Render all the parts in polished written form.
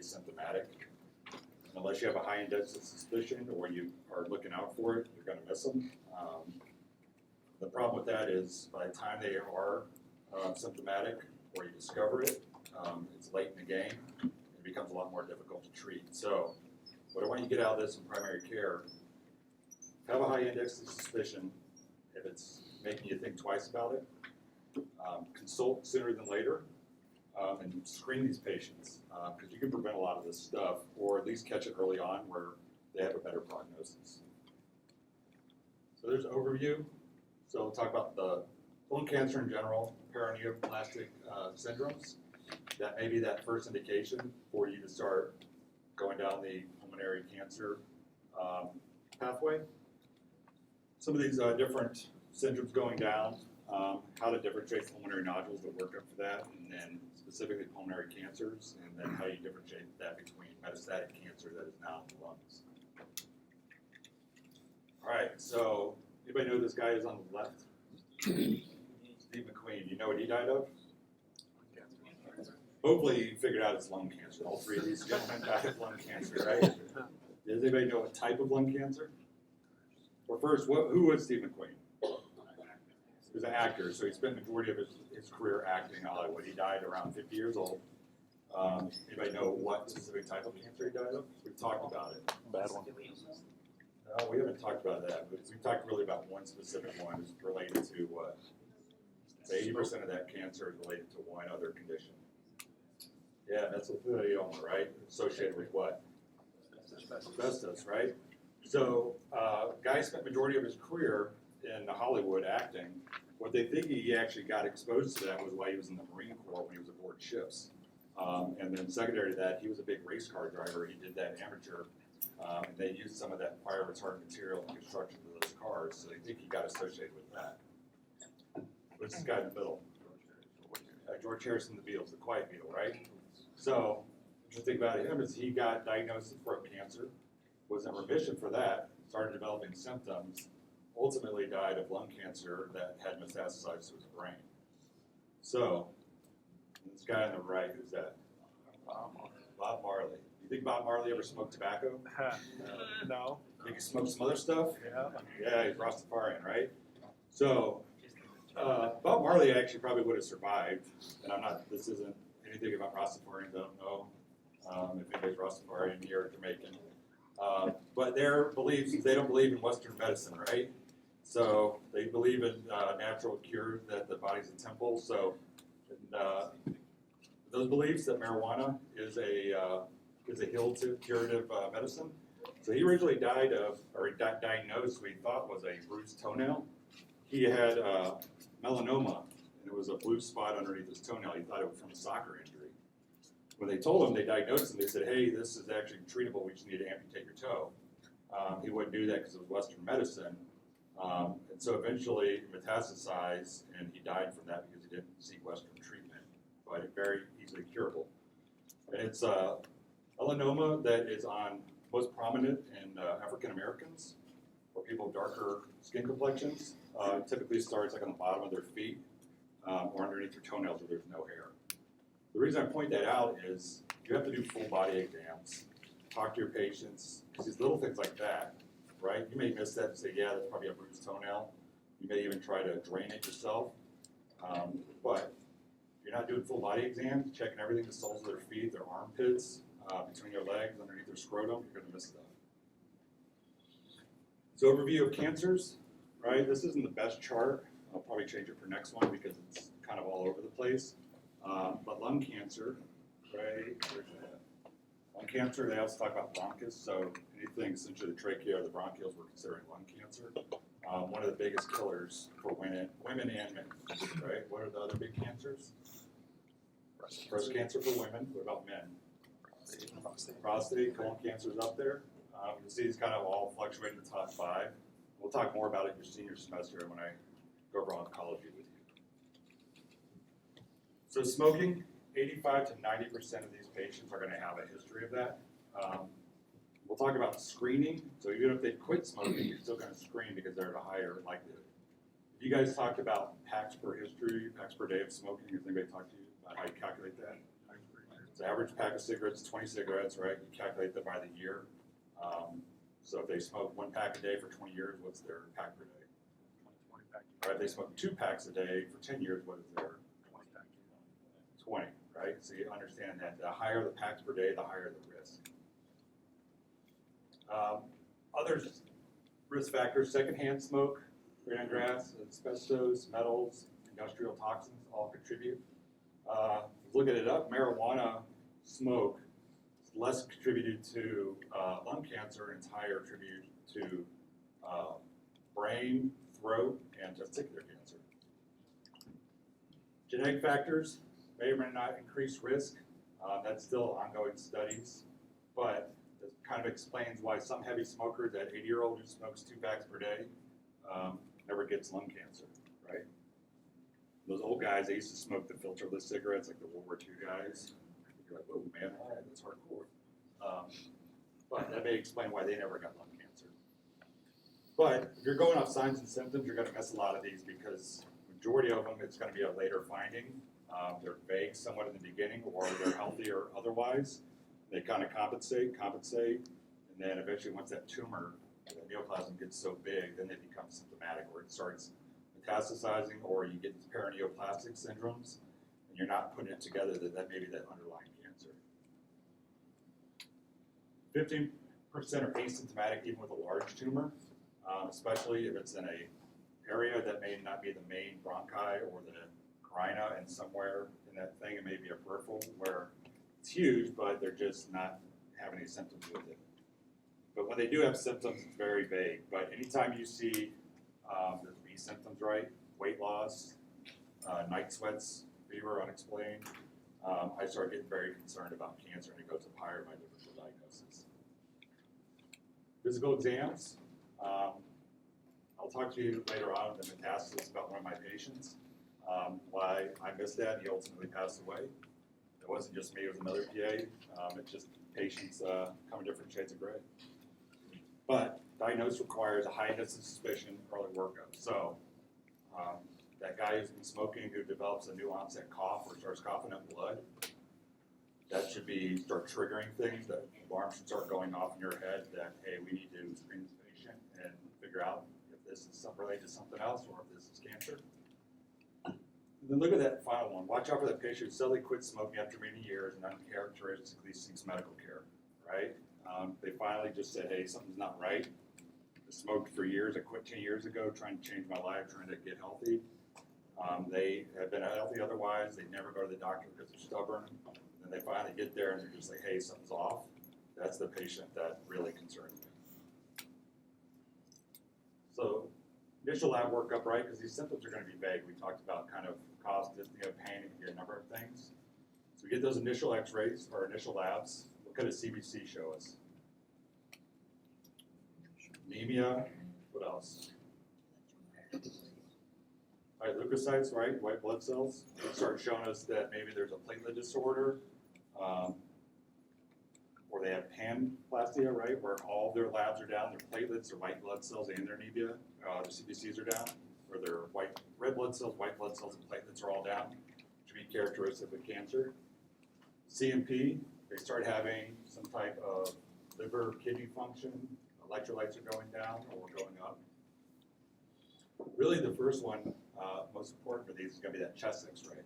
asymptomatic. Unless you have a high index of suspicion or you are looking out for it, you're going to miss them. The problem with that is by the time they are symptomatic or you discover it, it's late in the game. It becomes a lot more difficult to treat. So what I want you to get out of this in primary care, have a high index of suspicion. If it's making you think twice about it, consult sooner than later. And screen these patients because you can prevent a lot of this stuff or at least catch it early on where they have a better prognosis. So there's an overview. So we'll talk about the lung cancer in general, paraneoplastic syndromes. That may be that first indication for you to start going down the pulmonary cancer pathway. Some of these different syndromes going down, how to differentiate pulmonary nodules that work up for that, and then specifically pulmonary cancers, and then how you differentiate that between metastatic cancer that is now in the lungs. All right, so anybody know who this guy is on the left? Steve McQueen. You know what he died of? Hopefully you figured out it's lung cancer. All three of these gentlemen died of lung cancer, right? Does anybody know what type of lung cancer? Well, first, who was Steve McQueen? He was an actor, so he spent the majority of his career acting in Hollywood. He died around 50 years old. Anybody know what specific type of cancer he died of? We've talked about it. Bad one. No, we haven't talked about that, but we've talked really about one specific one. It's related to what? 80% of that cancer is related to one other condition. Yeah, that's mesothelioma, right? Associated with what? Asbestos, right? So, guy spent majority of his career in Hollywood acting. What they think he actually got exposed to that was while he was in the Marine Corps when he was aboard ships. And then secondary to that, he was a big race car driver. He did that amateur. And they used some of that fire retardant material in construction of those cars. So they think he got associated with that. What's this guy in the middle? George Harrison, the Beatles, the Quiet Beatle, right? So the thing about him is he got diagnosed with throat cancer, was in remission for that, started developing symptoms, ultimately died of lung cancer that had metastasized to his brain. So, this guy on the right, who's that? Bob Marley. You think Bob Marley ever smoked tobacco? No. Think he smoked some other stuff? Yeah. Yeah, he's Rastafarian, right? So, Bob Marley actually probably would have survived, and this isn't anything about Rastafarians, I don't know if anybody's Rastafarian here or Jamaican. But their beliefs, they don't believe in Western medicine, right? So they believe in natural cures, that the body's a temple. So those beliefs that marijuana is a curative medicine. So he originally died of, or diagnosed what he thought was a bruised toenail. He had melanoma, and it was a blue spot underneath his toenail. He thought it was from a soccer injury. When they told him, they diagnosed him, they said, hey, this is actually treatable, we just need to amputate your toe. He wouldn't do that because it was Western medicine. And so eventually it metastasized, and he died from that because he didn't seek Western treatment, but it's very easily curable. And it's melanoma that is most prominent in African Americans or people with darker skin complexions. Typically starts like on the bottom of their feet or underneath their toenails where there's no hair. The reason I point that out is you have to do full body exams, talk to your patients, because these little things like that, right? You may miss that and say, yeah, that's probably a bruised toenail. You may even try to drain it yourself. But if you're not doing full body exams, checking everything, the soles of their feet, their armpits, between their legs, underneath their scrotum, you're going to miss stuff. So overview of cancers, right? This isn't the best chart. I'll probably change it for next one because it's kind of all over the place. But lung cancer, right? Lung cancer, they also talk about bronchus. So anything essentially the trachea or the bronchioles, we're considering lung cancer. One of the biggest killers for women and men, right? What are the other big cancers? Breast cancer for women. What about men? Prostate, colon cancer is up there. You see these kind of all fluctuate in the top 5. We'll talk more about it your senior semester when I go over oncology with you. So smoking, 85 to 90% of these patients are going to have a history of that. We'll talk about screening. So even if they quit smoking, you're still going to screen because they're at a higher likelihood. If you guys talked about packs per history, packs per day of smoking, has anybody talked to you about how you calculate that? So average pack of cigarettes, 20 cigarettes, right? You calculate them by the year. So if they smoke 1 pack a day for 20 years, what's their pack per day? 20 pack. Right, if they smoke 2 packs a day for 10 years, what is their 20 pack. 20, right? So you understand that the higher the packs per day, the higher the risk. Other risk factors, secondhand smoke, green grass, asbestos, metals, industrial toxins all contribute. Looking it up, marijuana smoke is less contributed to lung cancer and it's higher attributed to brain, throat, and testicular cancer. Genetic factors may or may not increase risk. That's still ongoing studies, but it kind of explains why some heavy smokers, that 80-year-old who smokes 2 packs per day, never gets lung cancer, right? Those old guys, they used to smoke the filterless cigarettes, like the World War II guys. You're like, oh man, all right, that's hardcore. But that may explain why they never got lung cancer. But if you're going off signs and symptoms, you're going to miss a lot of these because majority of them, it's going to be a later finding. They're vague somewhat in the beginning, or they're healthy or otherwise. They kind of compensate, and then eventually once that tumor, the neoplasm gets so big, then they become symptomatic, or it starts metastasizing, or you get paraneoplastic syndromes, and you're not putting it together that maybe that underlying cancer. 15% are asymptomatic even with a large tumor, especially if it's in a area that may not be the main bronchi or the carina, and somewhere in that thing it may be a peripheral where it's huge, but they're just not having any symptoms with it. But when they do have symptoms, it's very vague. But anytime you see there's these symptoms, right? Weight loss, night sweats, fever unexplained, I start getting very concerned about cancer, and it goes up higher in my differential diagnosis. Physical exams. I'll talk to you later on in the metastasis about one of my patients. Why I missed that, he ultimately passed away. It wasn't just me, it was another PA. It's just patients come in different shades of gray. But diagnosis requires a high index of suspicion, early workup. So that guy who's been smoking, who develops a new onset cough or starts coughing up blood, that should start triggering things. That alarm should start going off in your head that, hey, we need to screen this patient and figure out if this is related to something else or if this is cancer. And then look at that final one. Watch out for that patient who suddenly quits smoking after many years and uncharacteristically seeks medical care, right? They finally just said, hey, something's not right. I smoked for years. I quit 10 years ago trying to change my life, trying to get healthy. They have been healthy otherwise. They never go to the doctor because they're stubborn. And they finally get there and they're just like, hey, something's off. That's the patient that really concerns me. So initial lab workup, right? Because these symptoms are going to be vague. We talked about kind of cough, dyspnea, pain, it can be a number of things. So we get those initial x-rays or initial labs. What could a CBC show us? Anemia, what else? All right, leukocytes, right, white blood cells. It starts showing us that maybe there's a platelet disorder, or they have panplastia, right, where all their labs are down, their platelets, their white blood cells, and their anemia, their CBCs are down, or their red blood cells, white blood cells, and platelets are all down, which would be characteristic of cancer. CMP, they start having some type of liver, kidney function, electrolytes are going down or going up. Really the first one, most important for these is going to be that chest x-ray.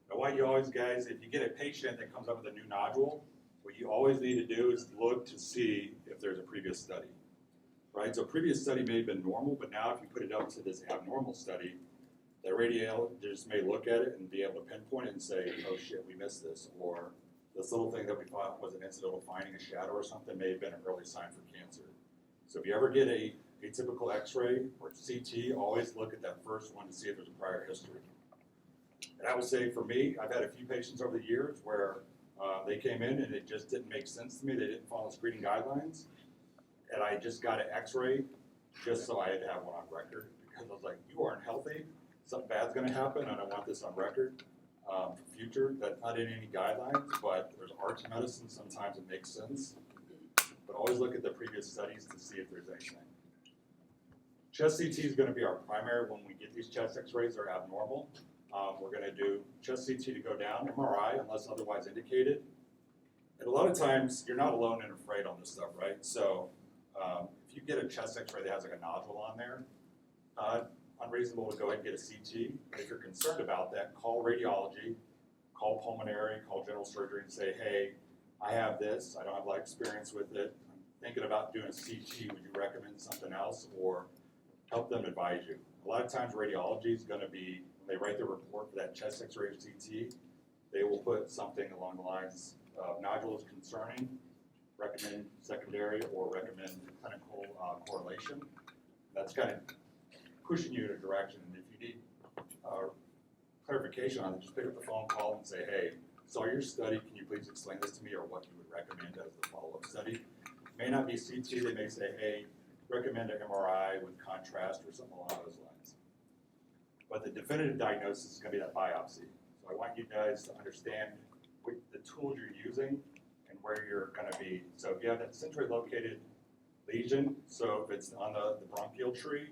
Now why you always, guys, if you get a patient that comes up with a new nodule, what you always need to do is look to see if there's a previous study, right? So a previous study may have been normal, but now if you put it up to this abnormal study, the radiologist may look at it and be able to pinpoint it and say, oh shit, we missed this, or this little thing that we thought was an incidental finding, a shadow or something, may have been an early sign for cancer. So if you ever get a atypical x-ray or CT, always look at that first one to see if there's a prior history. And I will say for me, I've had a few patients over the years where they came in and it just didn't make sense to me. They didn't follow screening guidelines. And I just got an x-ray just so I had to have one on record because I was like, you aren't healthy. Something bad's going to happen and I want this on record for future. That's not in any guidelines, but there's art to medicine. Sometimes it makes sense. But always look at the previous studies to see if there's anything. Chest CT is going to be our primary when we get these chest x-rays. They're abnormal. We're gonna do chest CT to go down, MRI unless otherwise indicated. And a lot of times, you're not alone and afraid on this stuff, right? So if you get a chest x-ray that has like a nodule on there, unreasonable to go ahead and get a CT. If you're concerned about that, call radiology, call pulmonary, call general surgery and say, hey, I have this, I don't have a lot of experience with it, I'm thinking about doing a CT, would you recommend something else, or help them advise you. A lot of times radiology is going to be, when they write their report for that chest x-ray or CT, they will put something along the lines of nodules concerning, recommend secondary, or recommend clinical correlation. That's kind of pushing you in a direction, and if you need clarification on it, just pick up the phone call and say, hey, saw your study, can you please explain this to me, or what you would recommend as the follow-up study. May not be CT, they may say, hey, recommend an MRI with contrast or something along those lines. But the definitive diagnosis is going to be that biopsy. So I want you guys to understand what the tools you're using and where you're going to be. So if you have that centrally located lesion, so if it's on the bronchial tree,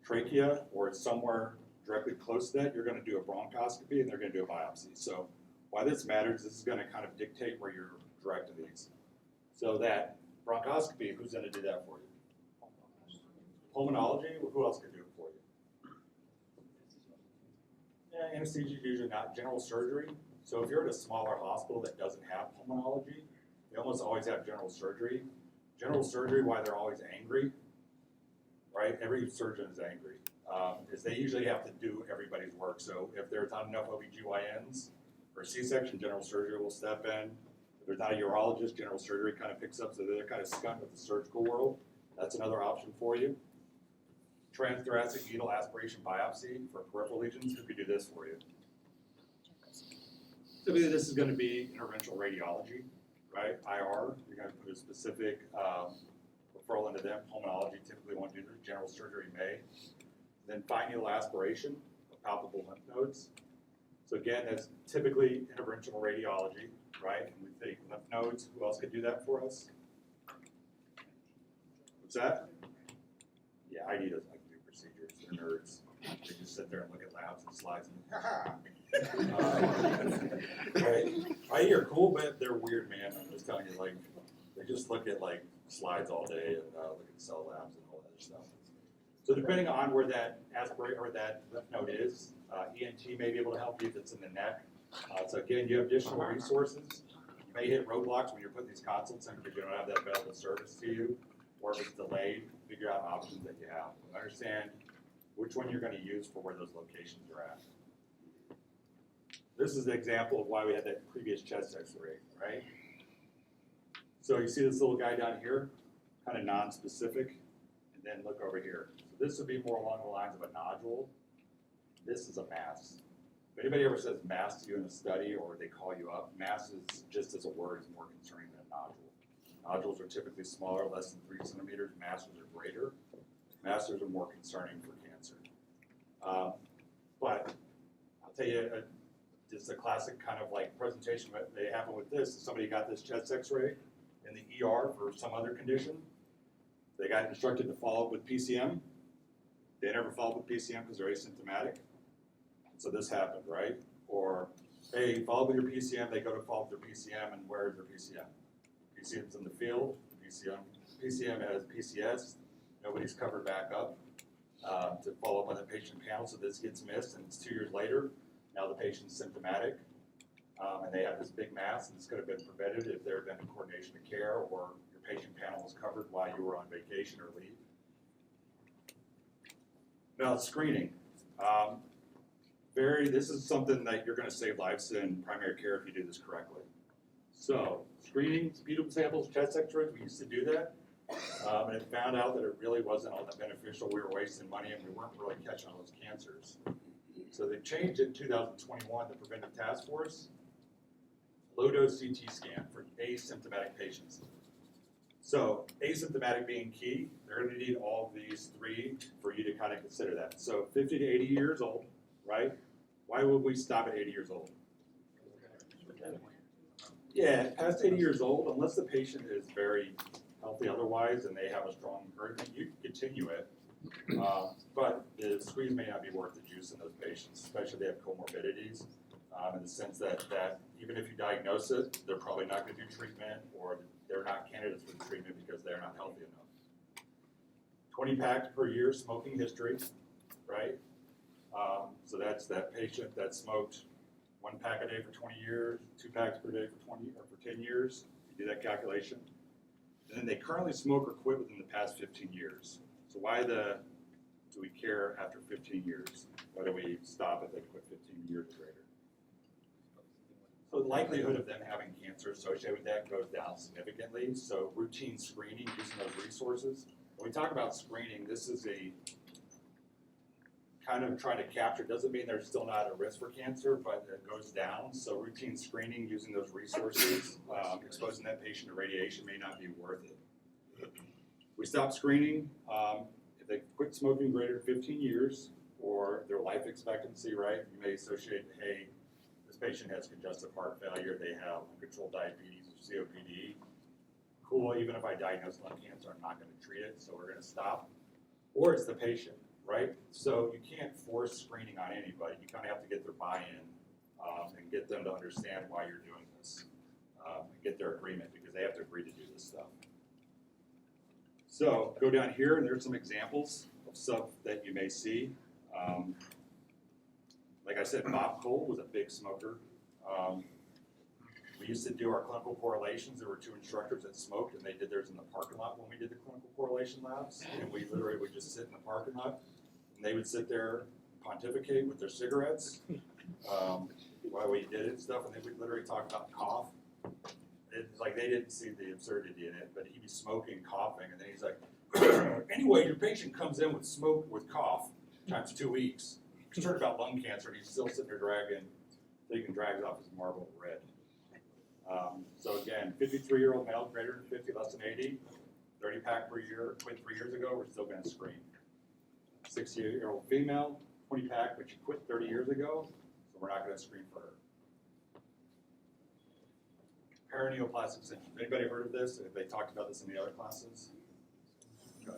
trachea, or it's somewhere directly close to that, you're going to do a bronchoscopy and they're going to do a biopsy. So why this matters, this is going to kind of dictate where you're directing these. So that bronchoscopy, who's going to do that for you? Pulmonology, well, who else can do it for you? Yeah, anesthesia is usually not general surgery. So if you're at a smaller hospital that doesn't have pulmonology, they almost always have general surgery. General surgery, why they're always angry, right? Every surgeon is angry, is they usually have to do everybody's work. So if there's not enough OBGYNs for C-section, general surgery will step in. If there's not a urologist, general surgery kind of picks up, so they're kind of skunked with the surgical world. That's another option for you. Transthoracic needle aspiration biopsy for peripheral lesions, who could do this for you? Typically, this is going to be interventional radiology, right? IR, you're going to put a specific referral into them. Pulmonology typically won't do the general surgery may. Then fine needle aspiration of palpable lymph nodes. So again, that's typically interventional radiology, right? And we think lymph nodes, who else could do that for us? What's that? Yeah, ID doesn't like to do procedures. They're nerds. They just sit there and look at labs and slides and right. ID are cool, but they're weird, man. I'm just telling you, like, they just look at like slides all day and look at cell labs and all that stuff. So depending on where that aspirate or that lymph node is, ENT may be able to help you if it's in the neck. So again, you have additional resources. You may hit roadblocks when you're putting these consults in because you don't have that available service to you, or if it's delayed, figure out options that you have. Understand which one you're going to use for where those locations are at. This is an example of why we had that previous chest x-ray, right? So you see this little guy down here, kind of non-specific, and then look over here. So this would be more along the lines of a nodule. This is a mass. If anybody ever says mass to you in a study or they call you up, mass is just as a word is more concerning than a nodule. Nodules are typically smaller, less than 3 centimeters. Masses are greater. Masses are more concerning for cancer. But I'll tell you, it's a classic kind of like presentation that they happen with this. Somebody got this chest x-ray in the ER for some other condition. They got instructed to follow up with PCM. They never followed up with PCM because they're asymptomatic. So this happened, right? Or, hey, follow up with your PCM. They go to follow up with their PCM, and where is their PCM? PCM's in the field. PCM has PCS. Nobody's covered back up to follow up on the patient panel, so this gets missed, and it's 2 years later. Now the patient's symptomatic, and they have this big mass, and this could have been prevented if there had been a coordination of care or your patient panel was covered while you were on vacation or leave. Now, screening. This is something that you're going to save lives in primary care if you do this correctly. So, screening, sputum samples, chest x-rays, we used to do that, and it found out that it really wasn't all that beneficial. We were wasting money, and we weren't really catching all those cancers. So they changed it in 2021, the Preventive Task Force, low-dose CT scan for asymptomatic patients. So asymptomatic being key, they're going to need all of these three for you to kind of consider that. So 50 to 80 years old, right? Why would we stop at 80 years old? Yeah, past 80 years old, unless the patient is very healthy otherwise and they have a strong encouragement, you can continue it. But the squeeze may not be worth the juice in those patients, especially if they have comorbidities, in the sense that even if you diagnose it, they're probably not going to do treatment, or they're not candidates for the treatment because they're not healthy enough. 20 packs per year smoking history, right? So that's that patient that smoked 1 pack a day for 20 years, 2 packs per day for 10 years. You do that calculation. And then they currently smoke or quit within the past 15 years. So why do we care after 15 years? Why do we stop if they quit 15 years or greater? So the likelihood of them having cancer associated with that goes down significantly. So routine screening using those resources. When we talk about screening, this is a kind of trying to capture, doesn't mean they're still not at risk for cancer, but it goes down. So routine screening using those resources, exposing that patient to radiation may not be worth it. We stop screening if they quit smoking greater than 15 years, or their life expectancy, right? You may associate, hey, this patient has congestive heart failure, they have uncontrolled diabetes or COPD. Cool, even if I diagnose lung cancer, I'm not going to treat it, so we're going to stop. Or it's the patient, right? So you can't force screening on anybody. You kind of have to get their buy-in and get them to understand why you're doing this, and get their agreement, because they have to agree to do this stuff. So go down here, and there's some examples of stuff that you may see. Like I said, Bob Cole was a big smoker. We used to do our clinical correlations. There were 2 instructors that smoked, and they did theirs in the parking lot when we did the clinical correlation labs. And we literally would just sit in the parking lot, and they would sit there and pontificate with their cigarettes while we did it and stuff, and they would literally talk about cough. It's like they didn't see the absurdity in it, but he'd be smoking, coughing, and then he's like, anyway, your patient comes in with smoke, with cough, times 2 weeks, concerned about lung cancer, and he's still sitting there dragging, so he can drag it off his Marlboro Red. So again, 53-year-old male, greater than 50, less than 80, 30 pack per year, quit 3 years ago, we're still going to screen. 60-year-old female, 20 pack, but she quit 30 years ago, so we're not going to screen for her. Paraneoplastic syndrome. Anybody heard of this? Have they talked about this in the other classes? Okay.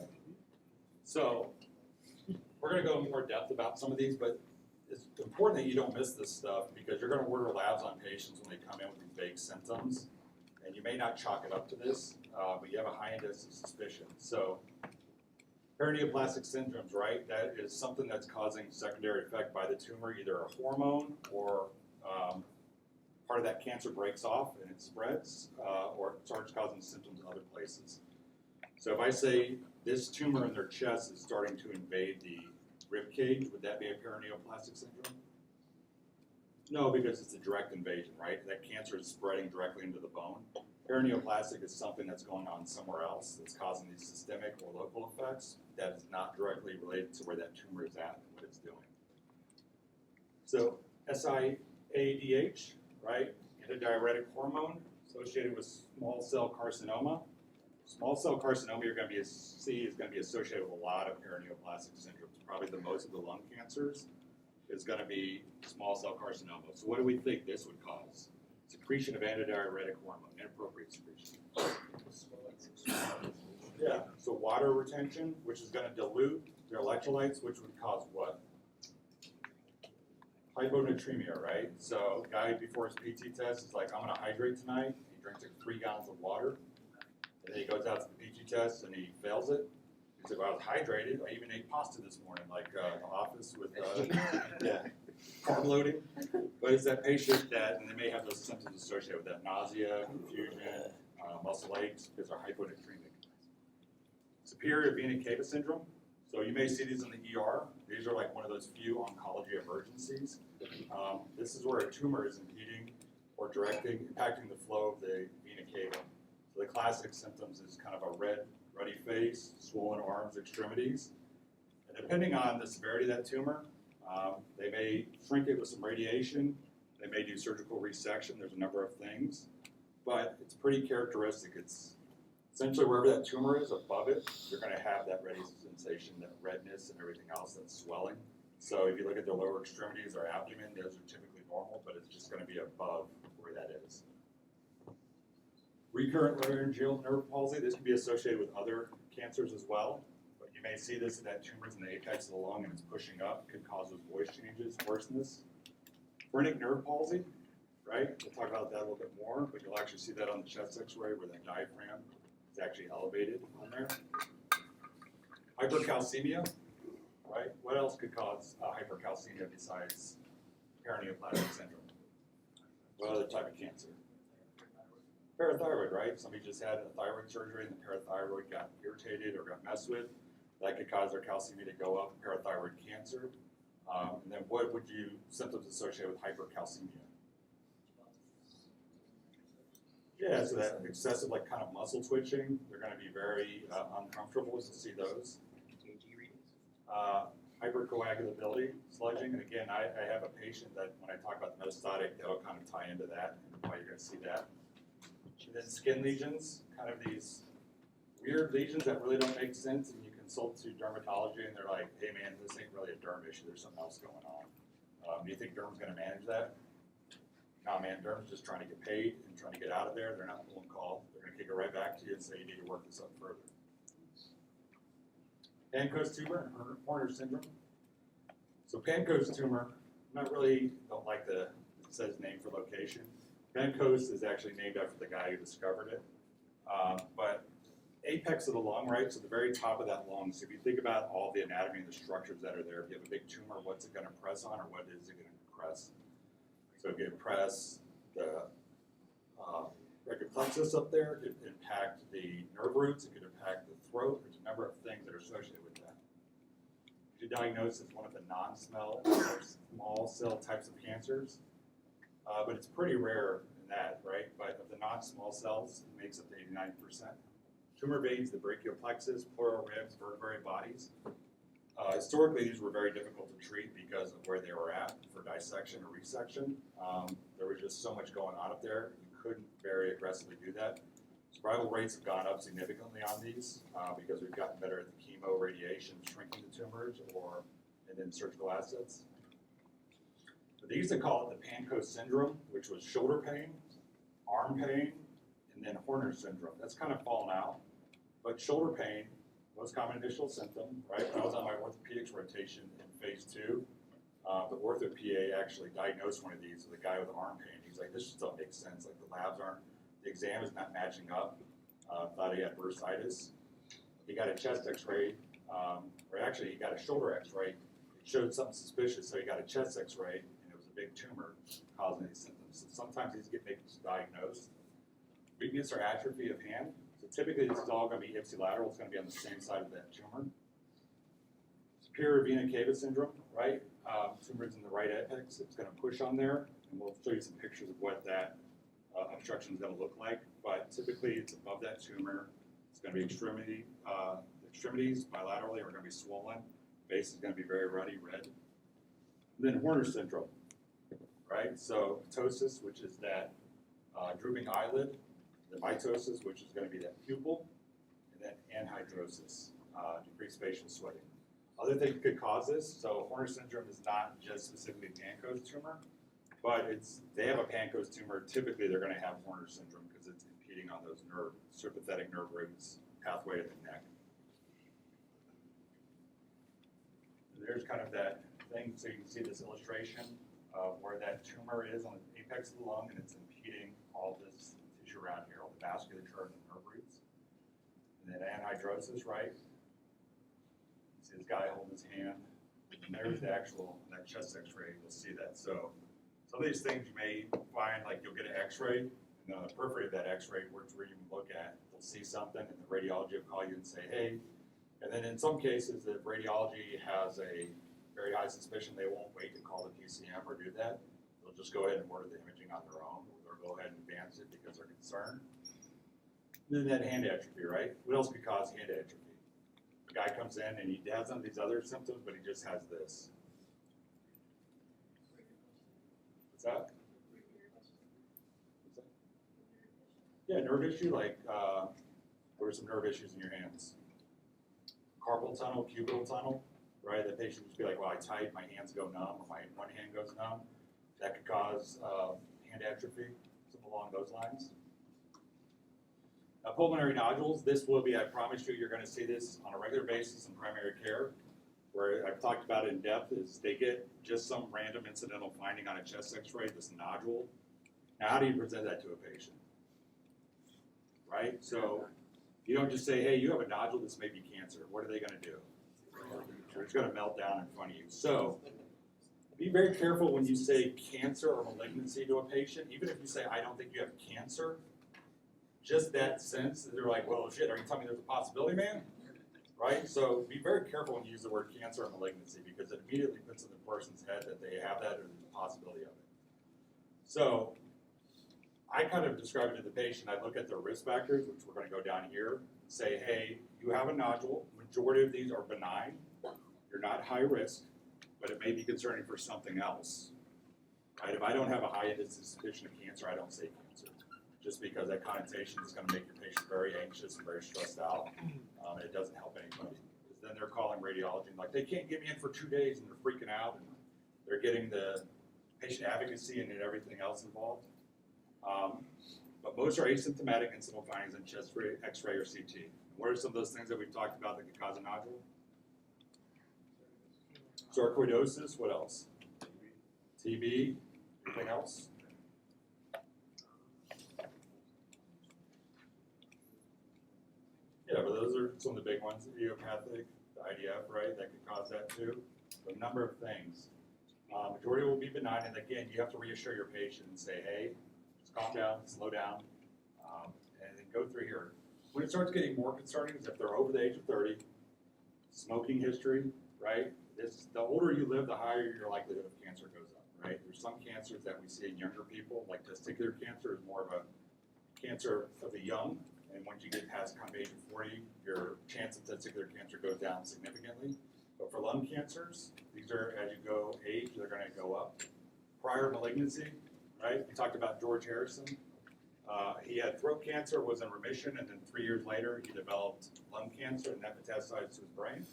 So we're going to go in more depth about some of these, but it's important that you don't miss this stuff because you're going to order labs on patients when they come in with these vague symptoms, and you may not chalk it up to this, but you have a high index of suspicion. So paraneoplastic syndromes, right? That is something that's causing secondary effect by the tumor, either a hormone or part of that cancer breaks off and it spreads, or it starts causing symptoms in other places. So if I say this tumor in their chest is starting to invade the rib cage, would that be a paraneoplastic syndrome? No, because it's a direct invasion, right? That cancer is spreading directly into the bone. Paraneoplastic is something that's going on somewhere else that's causing these systemic or local effects that is not directly related to where that tumor is at and what it's doing. So SIADH, right? Antidiuretic hormone associated with small cell carcinoma. Small cell carcinoma you're going to see is going to be associated with a lot of paraneoplastic syndromes. Probably the most of the lung cancers is going to be small cell carcinoma. So what do we think this would cause? Secretion of antidiuretic hormone, inappropriate secretion. Yeah, so water retention, which is going to dilute their electrolytes, which would cause what? Hyponatremia, right? So guy before his PT test is like, I'm going to hydrate tonight. He drinks like 3 gallons of water. And then he goes out to the PT test and he fails it. He's like, well, I was hydrated. I even ate pasta this morning, like in the office with carb loading. But it's that patient that, and they may have those symptoms associated with that, nausea, confusion, muscle aches, because they're hyponatremic. Superior vena cava syndrome. So you may see these in the ER. These are like one of those few oncology emergencies. This is where a tumor is impeding or impacting the flow of the vena cava. So the classic symptoms is kind of a red, ruddy face, swollen arms, extremities. And depending on the severity of that tumor, they may shrink it with some radiation. They may do surgical resection. There's a number of things. But it's pretty characteristic. It's essentially wherever that tumor is, above it, you're going to have that ready sensation, that redness and everything else, that swelling. So if you look at their lower extremities or abdomen, those are typically normal, but it's just going to be above where that is. Recurrent laryngeal nerve palsy, this can be associated with other cancers as well, but you may see this, that tumor's in the apex of the lung and it's pushing up, could cause those voice changes, hoarseness. Phrenic nerve palsy, right? We'll talk about that a little bit more, but you'll actually see that on the chest x-ray where that diaphragm is actually elevated on there. Hypercalcemia, right? What else could cause hypercalcemia besides paraneoplastic syndrome? What other type of cancer? Parathyroid, right? Somebody just had a thyroid surgery and the parathyroid got irritated or got messed with. That could cause their calcemia to go up, parathyroid cancer. And then what would you, symptoms associated with hypercalcemia? Yeah, so that excessive like kind of muscle twitching, they're going to be very uncomfortable to see those. Hypercoagulability, sludging, and again, I have a patient that when I talk about the metastatic, that'll kind of tie into that and why you're going to see that. And then skin lesions, kind of these weird lesions that really don't make sense, and you consult to dermatology and they're like, hey man, this ain't really a derm issue, there's something else going on. Do you think derm's going to manage that? No man, derm's just trying to get paid and trying to get out of there. They're not pulling call. They're going to kick it right back to you and say you need to work this up further. Pancoast tumor, Horner syndrome. So Pancoast tumor, don't like it says name for location. Pancoast is actually named after the guy who discovered it. But apex of the lung, right? So the very top of that lung. So if you think about all the anatomy and the structures that are there, if you have a big tumor, what's it going to press on or what is it going to press? So if you press the brachial plexus up there, it could impact the nerve roots, it could impact the throat. There's a number of things that are associated with that. If you diagnose as one of the non-small or small cell types of cancers, but it's pretty rare in that, right? But of the non-small cells, it makes up to 89%. Tumor veins, the brachial plexus, pleural ribs, vertebrae bodies. Historically, these were very difficult to treat because of where they were at for dissection or resection. There was just so much going on up there, you couldn't very aggressively do that. Survival rates have gone up significantly on these because we've gotten better at the chemo, radiation, shrinking the tumors, and then surgical assets. But they used to call it the Pancoast syndrome, which was shoulder pain, arm pain, and then Horner syndrome. That's kind of fallen out. But shoulder pain, most common initial symptom, right? When I was on my orthopedics rotation in phase 2, the ortho PA actually diagnosed one of these with a guy with arm pain. He's like, this just don't make sense. Like the exam is not matching up. Thought he had bursitis. He got a chest x-ray, or actually he got a shoulder x-ray. It showed something suspicious, so he got a chest x-ray, and it was a big tumor causing these symptoms. So sometimes these get misdiagnosed. Weakness or atrophy of hand. So typically this is all going to be ipsilateral. It's going to be on the same side of that tumor. Superior vena cava syndrome, right? Tumor's in the right apex. It's going to push on there, and we'll show you some pictures of what that obstruction is going to look like. But typically it's above that tumor. It's going to be extremities bilaterally are going to be swollen. Face is going to be very ruddy red. And then Horner syndrome, right? So ptosis, which is that drooping eyelid. The mitosis, which is going to be that pupil, and then anhidrosis, decreased facial sweating. Other things could cause this. So Horner syndrome is not just specifically Pancoast tumor, but they have a Pancoast tumor. Typically, they're going to have Horner syndrome because it's impeding on those sympathetic nerve roots pathway of the neck. And there's kind of that thing. So you can see this illustration of where that tumor is on the apex of the lung, and it's impeding all this tissue around here, all the vasculature and the nerve roots. And then anhidrosis, right? You see this guy holding his hand. And there's the actual, that chest x-ray, you'll see that. So some of these things you may find, like you'll get an x-ray, and on the periphery of that x-ray, where you can look at, they'll see something, and the radiology will call you and say, hey. And then in some cases, if radiology has a very high suspicion, they won't wait to call the PCM or do that. They'll just go ahead and order the imaging on their own, or they'll go ahead and advance it because they're concerned. And then that hand atrophy, right? What else could cause hand atrophy? The guy comes in and he has some of these other symptoms, but he just has this. What's that? Yeah, nerve issue, like what are some nerve issues in your hands? Carpal tunnel, cubital tunnel, right? The patient would be like, well, I type, my hands go numb, or my one hand goes numb. That could cause hand atrophy, something along those lines. Pulmonary nodules, this will be, I promise you, you're gonna see this on a regular basis in primary care, where I've talked about it in depth, is they get just some random incidental finding on a chest x-ray, this nodule. Now, how do you present that to a patient? Right? So, you don't just say, hey, you have a nodule, this may be cancer. What are they gonna do? They're just gonna melt down in front of you. So, be very careful when you say cancer or malignancy to a patient. Even if you say, I don't think you have cancer, just that sense, they're like, well, shit, are you telling me there's a possibility, man? Right? So be very careful when you use the word cancer or malignancy, because it immediately puts in the person's head that they have that or there's a possibility of it. So I kind of describe it to the patient. I look at their risk factors, which we're going to go down here, and say, hey, you have a nodule. Majority of these are benign. You're not high risk, but it may be concerning for something else. Right? If I don't have a high suspicion of cancer, I don't say cancer, just because that connotation is going to make your patient very anxious and very stressed out. It doesn't help anybody, because then they're calling radiology and like, they can't get me in for 2 days, and they're freaking out, and they're getting the patient advocacy and everything else involved. But most are asymptomatic incidental findings in chest x-ray or CT. What are some of those things that we've talked about that could cause a nodule? Sarcoidosis, what else? TB, anything else? Yeah, but those are some of the big ones. Idiopathic, the IDF, right? That could cause that too. A number of things. Majority will be benign, and again, you have to reassure your patient and say, hey, just calm down, slow down, and then go through here. When it starts getting more concerning is if they're over the age of 30, smoking history, right? The older you live, the higher your likelihood of cancer goes up, right? There's some cancers that we see in younger people, like testicular cancer is more of a cancer of the young. And once you get past kind of age of 40, your chance of testicular cancer goes down significantly. But for lung cancers, these are, as you go age, they're going to go up. Prior malignancy, right? We talked about George Harrison. He had throat cancer, was in remission, and then 3 years later, he developed lung cancer, and that metastasized to his brain.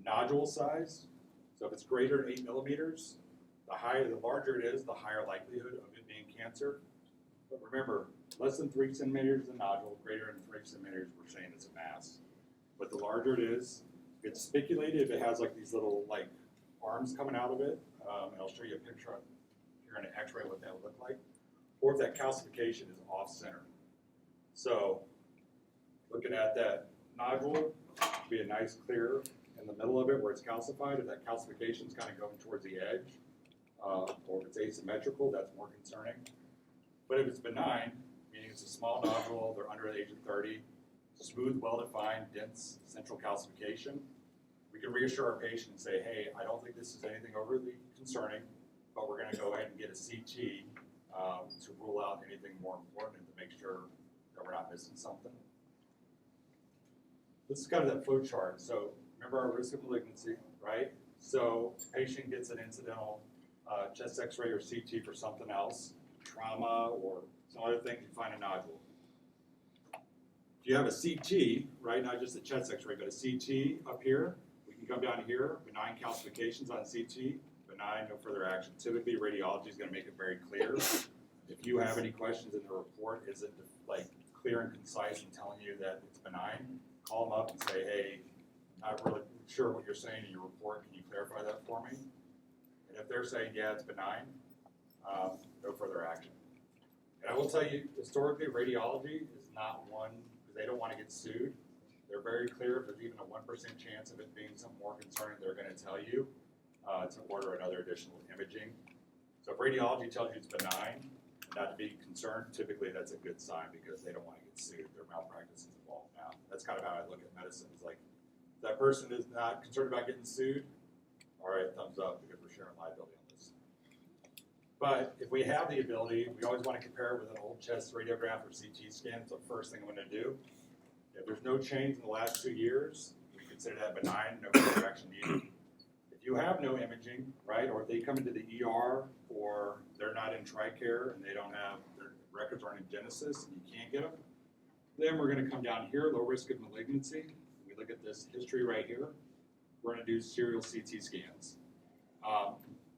Nodule size, so if it's greater than 8 millimeters, the larger it is, the higher likelihood of it being cancer. But remember, less than 3 centimeters is a nodule, greater than 3 centimeters, we're saying it's a mass. But the larger it is, it's spiculated if it has like these little like arms coming out of it, and I'll show you a picture here in an x-ray what that would look like, or if that calcification is off-center. So looking at that nodule, be a nice clear in the middle of it where it's calcified. If that calcification is kind of going towards the edge, or if it's asymmetrical, that's more concerning. But if it's benign, meaning it's a small nodule, they're under the age of 30, smooth, well-defined, dense central calcification, we can reassure our patient and say, hey, I don't think this is anything overly concerning, but we're going to go ahead and get a CT to rule out anything more important and to make sure that we're not missing something. This is kind of that flow chart. So remember our risk of malignancy, right? So patient gets an incidental chest x-ray or CT for something else, trauma or some other thing, you find a nodule. If you have a CT, right, not just a chest x-ray, but a CT up here, we can come down here, benign calcifications on CT, benign, no further action. Typically, radiology is going to make it very clear. If you have any questions in the report, is it like clear and concise and telling you that it's benign? Call them up and say, hey, I'm not really sure what you're saying in your report. Can you clarify that for me? And if they're saying, yeah, it's benign, no further action. And I will tell you, historically, radiology is not one, because they don't want to get sued. They're very clear. If there's even a 1% chance of it being something more concerning, they're going to tell you to order another additional imaging. So if radiology tells you it's benign, not to be concerned, typically that's a good sign because they don't want to get sued. Their malpractice is involved now. That's kind of how I look at medicine. It's like, if that person is not concerned about getting sued, all right, thumbs up because we're sharing liability on this. But if we have the ability, we always want to compare it with an old chest radiograph or CT scan. It's the first thing I'm going to do. If there's no change in the last 2 years, we consider that benign, no correction needed. If you have no imaging, right, or if they come into the ER or they're not in TRICARE and they don't have, their records aren't in Genesis and you can't get them, then we're going to come down here, low risk of malignancy. We look at this history right here. We're going to do serial CT scans.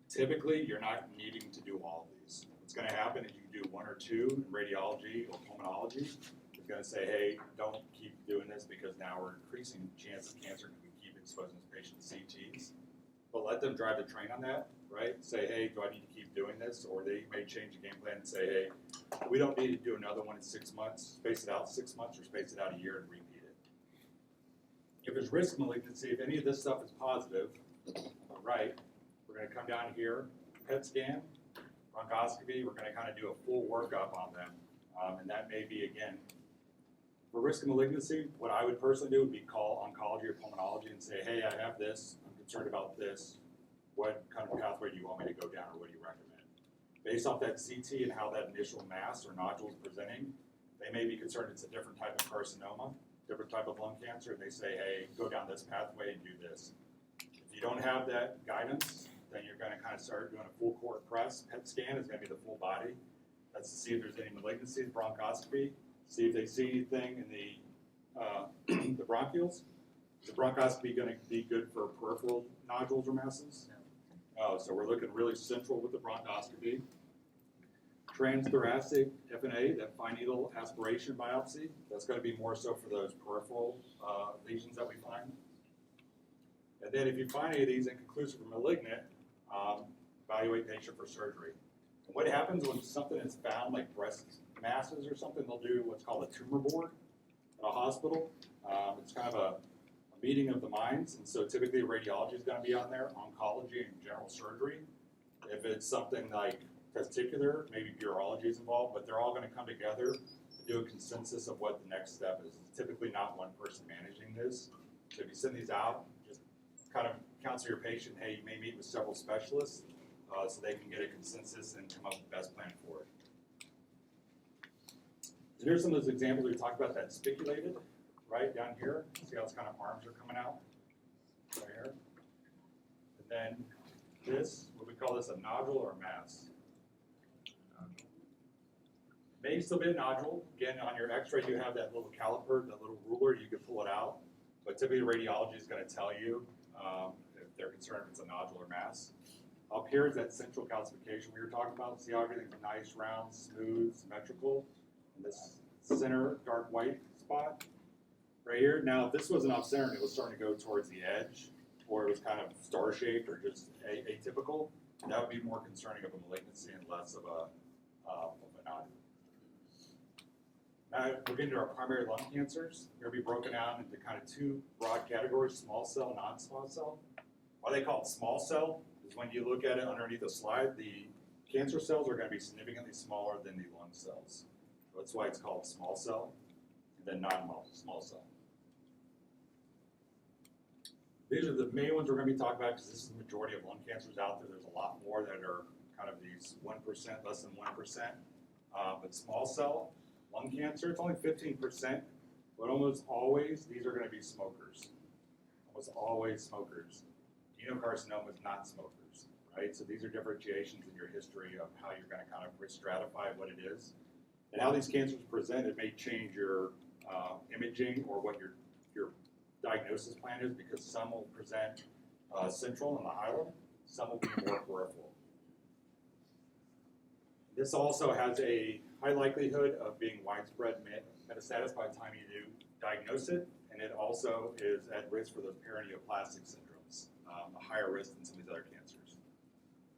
Typically, you're not needing to do all of these. What's going to happen is you can do 1 or 2 in radiology or pulmonology. If going to say, hey, don't keep doing this because now we're increasing chance of cancer because we keep exposing this patient to CTs. But let them drive the train on that, right? Say, hey, do I need to keep doing this? Or they may change the game plan and say, hey, we don't need to do another one in 6 months. Space it out 6 months or space it out a year and repeat it. If there's risk malignancy, if any of this stuff is positive, all right, we're going to come down here, PET scan, bronchoscopy, we're going to kind of do a full workup on them. And that may be, again, for risk of malignancy, what I would personally do would be call oncology or pulmonology and say, hey, I have this, I'm concerned about this. What kind of pathway do you want me to go down, or what do you recommend? Based off that CT and how that initial mass or nodule is presenting, they may be concerned it's a different type of carcinoma, different type of lung cancer, and they say, hey, go down this pathway and do this. If you don't have that guidance, then you're going to kind of start doing a full court press. PET scan is going to be the full body. That's to see if there's any malignancies, bronchoscopy, see if they see anything in the bronchioles. Is the bronchoscopy going to be good for peripheral nodules or masses? Oh, so we're looking really central with the bronchoscopy. Transthoracic FNA, that fine needle aspiration biopsy, that's going to be more so for those peripheral lesions that we find. And then if you find any of these inconclusive or malignant, evaluate patient for surgery. And what happens when something is found, like breast masses or something, they'll do what's called a tumor board at a hospital. It's kind of a meeting of the minds, and so typically radiology is going to be on there, oncology and general surgery. If it's something like testicular, maybe urology is involved, but they're all going to come together to do a consensus of what the next step is. It's typically not one person managing this. So if you send these out, just kind of counsel your patient, hey, you may meet with several specialists so they can get a consensus and come up with the best plan for it. So here's some of those examples we talked about that spiculated, right down here. See how it's kind of arms are coming out right here. And then this, what we call this a nodule or a mass. May still be a nodule. Again, on your x-ray you have that little caliper, that little ruler, you can pull it out. But typically radiology is going to tell you if they're concerned if it's a nodule or mass. Up here is that central calcification we were talking about. See how everything's nice, round, smooth, symmetrical. And this center dark white spot right here. Now, if this wasn't off center and it was starting to go towards the edge, or it was kind of star-shaped or just atypical, that would be more concerning of a malignancy and less of a nodule. Now, we're getting to our primary lung cancers. They're going to be broken out into kind of two broad categories, small cell, non-small cell. Why they call it small cell is when you look at it underneath the slide, the cancer cells are going to be significantly smaller than the lung cells. So that's why it's called small cell, and then non-small cell. These are the main ones we're going to be talking about because this is the majority of lung cancers out there. There's a lot more that are kind of these 1%, less than 1%. But small cell lung cancer, it's only 15%, but almost always these are going to be smokers. Almost always smokers. Adenocarcinoma is not smokers, right? So these are differentiations in your history of how you're going to kind of risk stratify what it is. And how these cancers present, it may change your imaging or what your diagnosis plan is, because some will present central in the hilum, some will be more peripheral. This also has a high likelihood of being widespread metastasis by the time you do diagnose it, and it also is at risk for those paraneoplastic syndromes, a higher risk than some of these other cancers.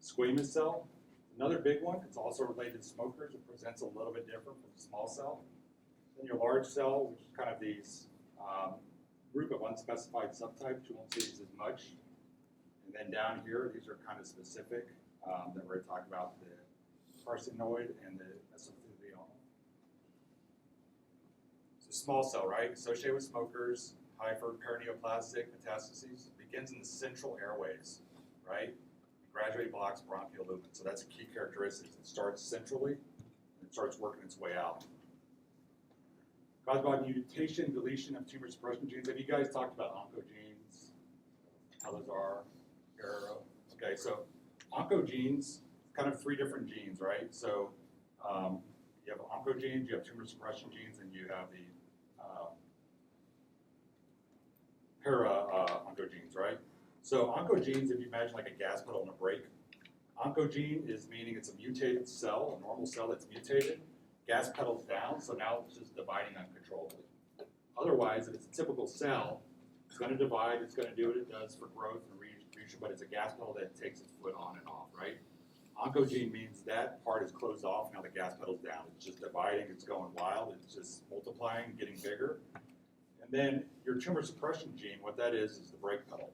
Squamous cell, another big one. It's also related to smokers. It presents a little bit different from small cell. Then your large cell, which is kind of these group of unspecified subtypes, you won't see these as much. And then down here, these are kind of specific that we're talking about, the carcinoid and the mesothelioma. So small cell, right? Associated with smokers, high for paraneoplastic metastases, begins in the central airways, right? It gradually blocks bronchial lumen. So that's a key characteristic. It starts centrally and it starts working its way out. Caused by mutation, deletion of tumor suppression genes. Have you guys talked about oncogenes? How those are? Okay, so oncogenes, kind of three different genes, right? So you have oncogenes, you have tumor suppression genes, and you have the para-oncogenes, right? So oncogenes, if you imagine like a gas pedal and a brake, oncogene is meaning it's a mutated cell, a normal cell that's mutated. gas pedal's down, so now it's just dividing uncontrollably. Otherwise, if it's a typical cell, it's going to divide, it's going to do what it does for growth and reproduction, but it's a gas pedal that takes its foot on and off, right? Oncogene means that part is closed off, now the gas pedal's down. It's just dividing, it's going wild, it's just multiplying, getting bigger. And then your tumor suppression gene, what that is the brake pedal.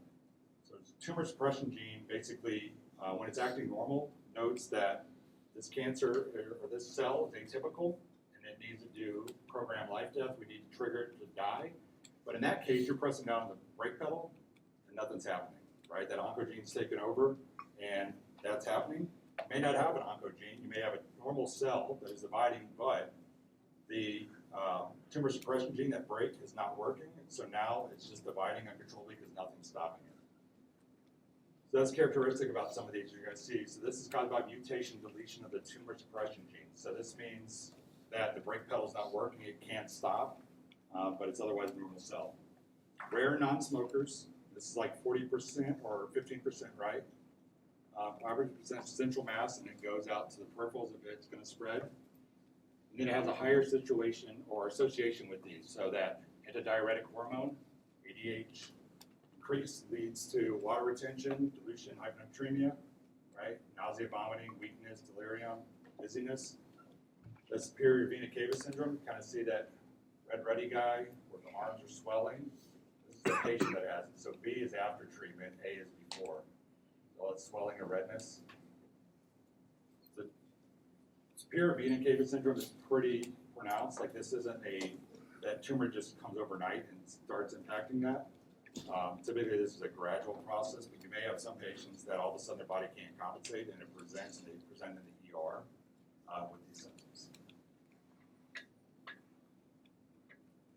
So it's tumor suppression gene, basically, when it's acting normal, notes that this cancer or this cell is atypical, and it needs to do program life death. We need to trigger it to die. But in that case, you're pressing down on the brake pedal, and nothing's happening, right? That oncogene's taken over, and that's happening. You may not have an oncogene. You may have a normal cell that is dividing, but the tumor suppression gene, that brake, is not working. And so now it's just dividing uncontrollably because nothing's stopping it. So that's characteristic about some of these you're going to see. So this is caused by mutation deletion of the tumor suppression gene. So this means that the brake pedal is not working. It can't stop, but it's otherwise a normal cell. Rare non-smokers. This is like 40% or 15%, right? 5% central mass, and it goes out to the peripherals if it's going to spread. And then it has a higher situation or association with these, so that antidiuretic hormone, ADH, increase leads to water retention, dilution, hyponatremia, right? Nausea, vomiting, weakness, delirium, dizziness. The superior vena cava syndrome, you kind of see that red ruddy guy where the arms are swelling. This is the patient that has it. So B is after treatment, A is before. So it's swelling or redness. The superior vena cava syndrome is pretty pronounced. Like this isn't that tumor just comes overnight and starts impacting that. Typically this is a gradual process, but you may have some patients that all of a sudden their body can't compensate and it presents, and they present in the ER with these symptoms.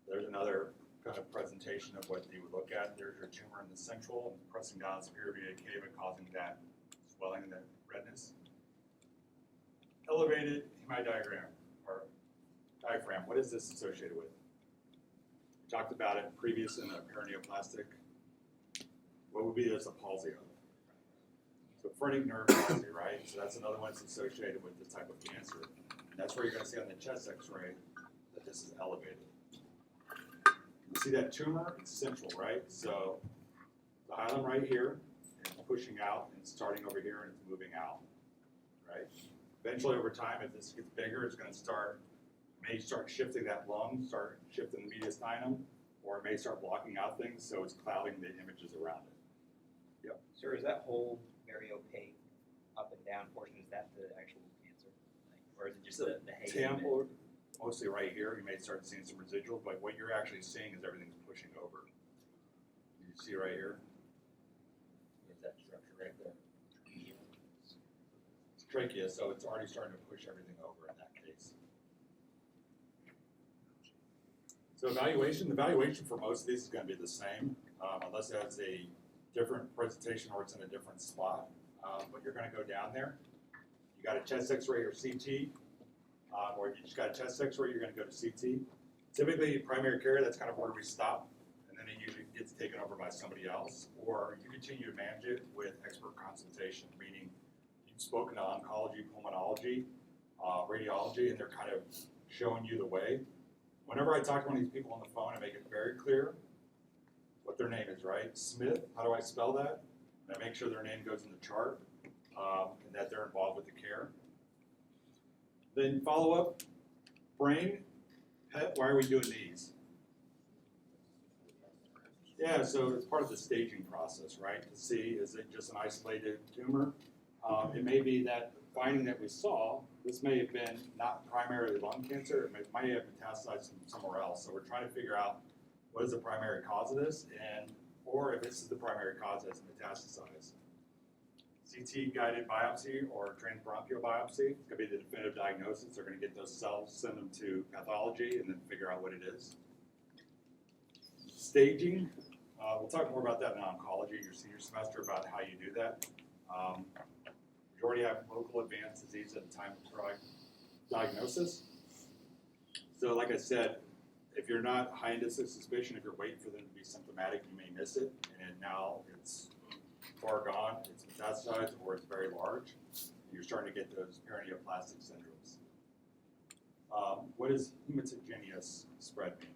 There's another kind of presentation of what they would look at. There's your tumor in the central, and pressing down superior vena cava, causing that swelling and that redness. Elevated hemodiagram, or diaphragm, what is this associated with? We talked about it previous in the perineoplastic. What would be this a palsy of? So phrenic nerve palsy, right? So that's another one that's associated with this type of cancer. And that's where you're going to see on the chest x-ray that this is elevated. You see that tumor? It's central, right? So the hilum right here, and it's pushing out, and it's starting over here, and it's moving out, right? Eventually, over time, if this gets bigger, it's going to may start shifting that lung, start shifting the mediastinum, or it may start blocking out things, so it's clouding the images around it. Yep. Sir, is that whole very opaque up and down portion, is that the actual cancer? Or is it just the temple? Mostly right here, you may start seeing some residual, but what you're actually seeing is everything's pushing over. You see right here? There's that structure right there. It's trachea, so it's already starting to push everything over in that case. So the evaluation for most of these is going to be the same, unless it has a different presentation or it's in a different spot. But you're going to go down there. You got a chest x-ray or CT, or if you just got a chest x-ray, you're going to go to CT. Typically, primary care, that's kind of where we stop, and then it usually gets taken over by somebody else, or you continue to manage it with expert consultation, meaning you've spoken to oncology, pulmonology, radiology, and they're kind of showing you the way. Whenever I talk to one of these people on the phone, I make it very clear what their name is, right? Smith, how do I spell that? And I make sure their name goes in the chart, and that they're involved with the care. Then follow up, brain, PET, why are we doing these? Yeah, so it's part of the staging process, right? To see, is it just an isolated tumor? It may be that finding that we saw, this may have been not primarily lung cancer, it might have metastasized somewhere else. So we're trying to figure out what is the primary cause of this, or if this is the primary cause that's metastasized. CT guided biopsy or transbronchial biopsy, it's going to be the definitive diagnosis. They're going to get those cells, send them to pathology, and then figure out what it is. Staging, we'll talk more about that in oncology, your senior semester, about how you do that. Majority have local advanced disease at the time of diagnosis. So like I said, if you're not high index of suspicion, if you're waiting for them to be symptomatic, you may miss it, and now it's far gone, it's metastasized, or it's very large. You're starting to get those perineoplastic syndromes. What does hematogenous spread mean?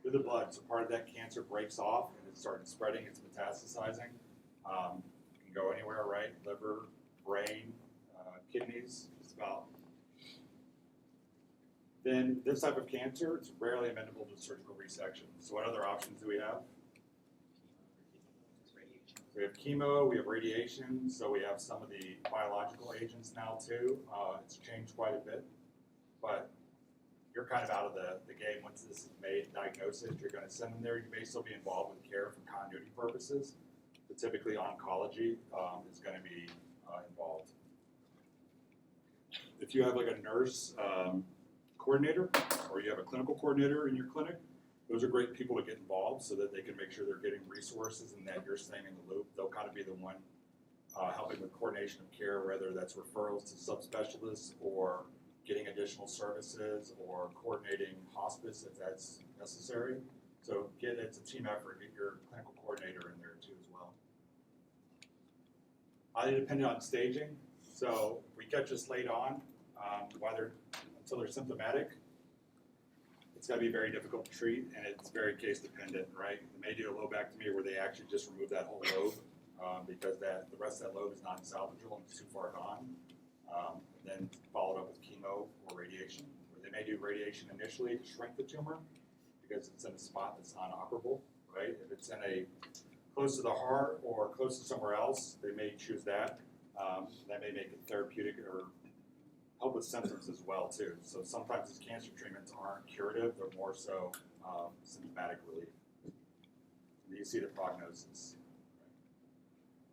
Through the blood. So part of that cancer breaks off and it starts spreading, it's metastasizing. It can go anywhere, right? Liver, brain, kidneys, just about. Then this type of cancer, it's rarely amenable to surgical resection. So what other options do we have? We have chemo, we have radiation, so we have some of the biological agents now too. It's changed quite a bit, but you're kind of out of the game once this is made, diagnosis, you're going to send them there. You may still be involved with care for continuity purposes, but typically oncology is going to be involved. If you have like a nurse coordinator or you have a clinical coordinator in your clinic, those are great people to get involved so that they can make sure they're getting resources and that you're staying in the loop. They'll kind of be the one helping with coordination of care, whether that's referrals to subspecialists or getting additional services or coordinating hospice if that's necessary. So it's a team effort. Get your clinical coordinator in there too as well. Highly dependent on staging. So we catch this late on, until they're symptomatic. It's going to be very difficult to treat, and it's very case dependent, right? They may do a lobectomy where they actually just remove that whole lobe because the rest of that lobe is non-salvageable and it's too far gone. And then followed up with chemo or radiation, where they may do radiation initially to shrink the tumor because it's in a spot that's non-operable, right? If it's in close to the heart or close to somewhere else, they may choose that. That may make it therapeutic or help with symptoms as well too. So sometimes these cancer treatments aren't curative, they're more so symptomatic relief. And you see the prognosis.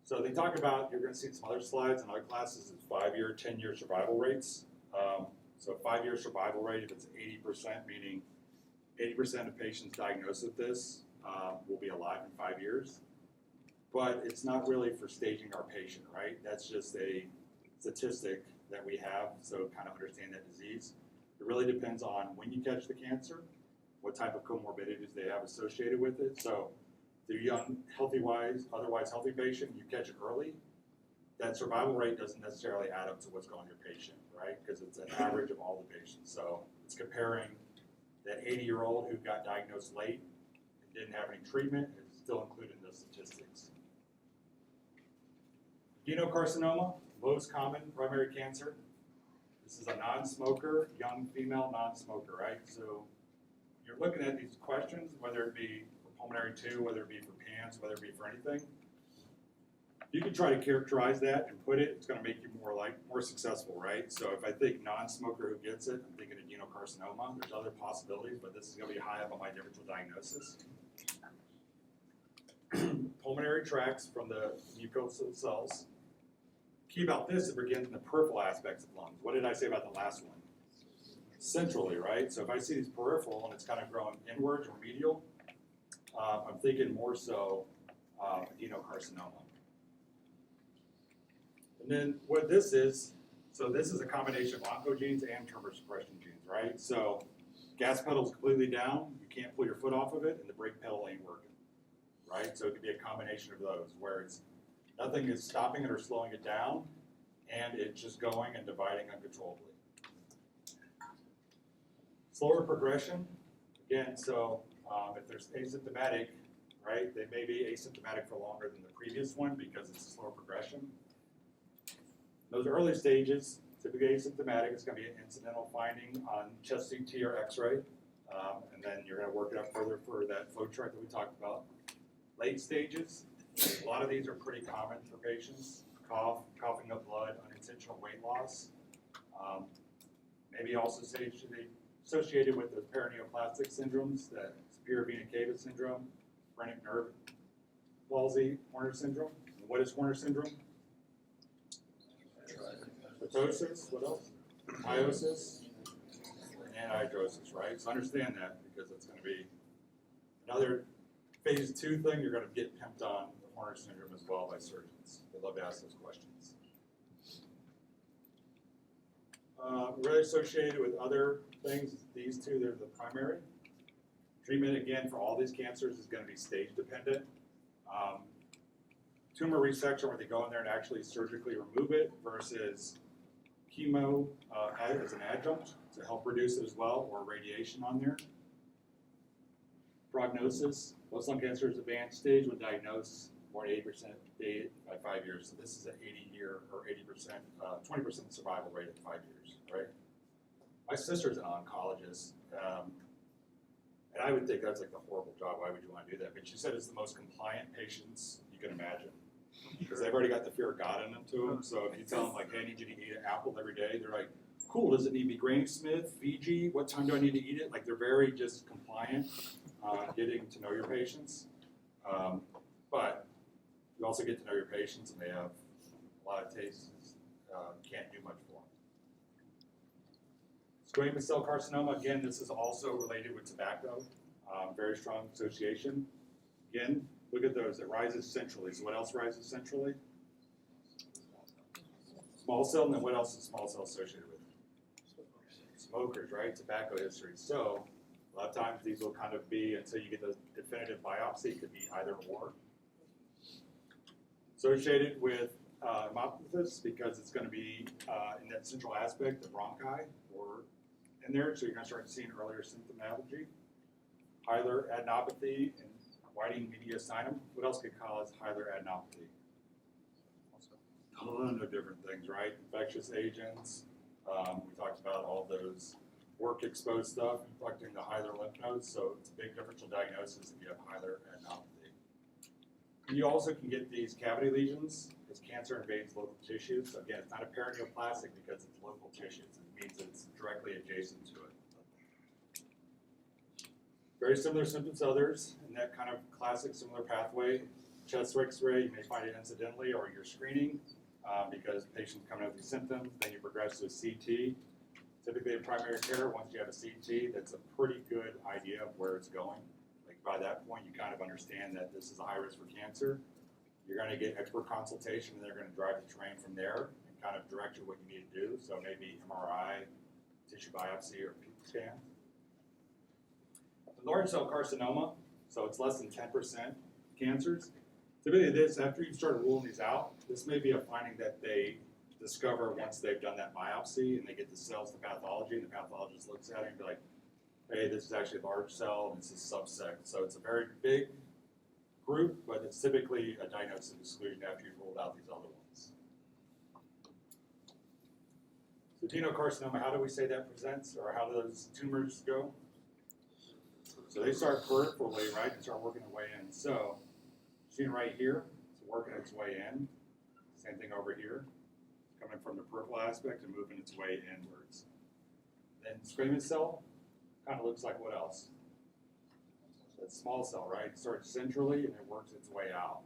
So they talk about, you're going to see some other slides in other classes, is 5-year, 10-year survival rates. So 5-year survival rate, if it's 80%, meaning 80% of patients diagnosed with this will be alive in 5 years. But it's not really for staging our patient, right? That's just a statistic that we have, so kind of understand that disease. It really depends on when you catch the cancer, what type of comorbidities they have associated with it. So if you're young, otherwise healthy patient, you catch it early, that survival rate doesn't necessarily add up to what's going on your patient, right? Because it's an average of all the patients. So it's comparing that 80-year-old who got diagnosed late and didn't have any treatment is still included in the statistics. Adenocarcinoma, most common primary cancer. This is a non-smoker, young female non-smoker, right? So you're looking at these questions, whether it be for pulmonary 2, whether it be for PANS, whether it be for anything. You can try to characterize that and put it, it's going to make you more successful, right? So if I think non-smoker who gets it, I'm thinking adenocarcinoma. There's other possibilities, but this is going to be high up on my differential diagnosis. Pulmonary tracts from the mucosal cells. Key about this, it begins in the peripheral aspects of lungs. What did I say about the last one? Centrally, right? So if I see these peripheral and it's kind of growing inwards or medial, I'm thinking more so adenocarcinoma. And then what this is, so this is a combination of oncogenes and tumor suppression genes, right? So gas pedal's completely down, you can't pull your foot off of it, and the brake pedal ain't working, right? So it could be a combination of those, where it's nothing is stopping it or slowing it down, and it's just going and dividing uncontrollably. Slower progression, again, so if there's asymptomatic, right, they may be asymptomatic for longer than the previous one because it's a slower progression. Those early stages, typically asymptomatic, it's going to be an incidental finding on chest CT or X-ray, and then you're going to work it up further for that flow chart that we talked about. Late stages, a lot of these are pretty common for patients. Cough, coughing up blood, unintentional weight loss. Maybe also associated with the paraneoplastic syndromes, that superior vena cava syndrome, phrenic nerve palsy, Horner syndrome. And what is Horner syndrome? Ptosis, what else? Meiosis, and anhidrosis, right? So understand that because it's going to be another phase 2 thing. You're going to get pimped on the Horner syndrome as well by surgeons. They love to ask those questions. Really associated with other things, these two, they're the primary. Treatment, again, for all these cancers is going to be stage dependent. Tumor resection, where they go in there and actually surgically remove it, versus chemo as an adjunct to help reduce it as well, or radiation on there. Prognosis, most lung cancer is advanced stage when diagnosed, more than 80% by 5 years. So this is an 80-year or 80%, 20% survival rate at 5 years, right? My sister's an oncologist, and I would think that's like a horrible job. Why would you want to do that? But she said it's the most compliant patients you can imagine. Because they've already got the fear of God in them to them. So if you tell them, like, hey, I need you to eat an apple every day, they're like, cool, does it need to be Granny Smith, Fiji? What time do I need to eat it? Like, they're very just compliant, getting to know your patients. But you also get to know your patients, and they have a lot of tastes. Can't do much for them. Squamous cell carcinoma, again, this is also related with tobacco. Very strong association. Again, look at those. It rises centrally. So what else rises centrally? Small cell, and then what else is small cell associated with? Smokers, right? Tobacco history. So a lot of times these will kind of be, until you get the definitive biopsy, it could be either or. Associated with hemoptysis, because it's going to be in that central aspect, the bronchi, or in there, so you're going to start seeing earlier symptomatology. Hilar adenopathy and whiting mediastinum. What else could cause hilar adenopathy? A ton of different things, right? Infectious agents. We talked about all those work-exposed stuff infecting the hilar lymph nodes, so it's a big differential diagnosis if you have hilar adenopathy. And you also can get these cavity lesions as cancer invades local tissues. So again, it's not a paraneoplastic because it's local tissues. It means it's directly adjacent to it. Very similar symptoms to others in that kind of classic similar pathway. Chest X-ray, you may find it incidentally, or you're screening because patients come in with these symptoms. Then you progress to a CT. Typically in primary care, once you have a CT, that's a pretty good idea of where it's going. Like by that point, you kind of understand that this is a high risk for cancer. You're going to get expert consultation, and they're going to drive the train from there and kind of direct you what you need to do. So maybe MRI, tissue biopsy, or PET scan. The large cell carcinoma, so it's less than 10% cancers. Typically this, after you start ruling these out, this may be a finding that they discover once they've done that biopsy and they get the cells to pathology, and the pathologist looks at it and be like, hey, this is actually a large cell, and this is subsect. So it's a very big group, but it's typically a diagnosis of exclusion after you've ruled out these other ones. So adenocarcinoma, how do we say that presents, or how do those tumors go? So they start peripherally, right, and start working their way in. So, seeing right here, it's working its way in. Same thing over here. It's coming from the peripheral aspect and moving its way inwards. Then squamous cell kind of looks like what else? That small cell, right? It starts centrally and it works its way out.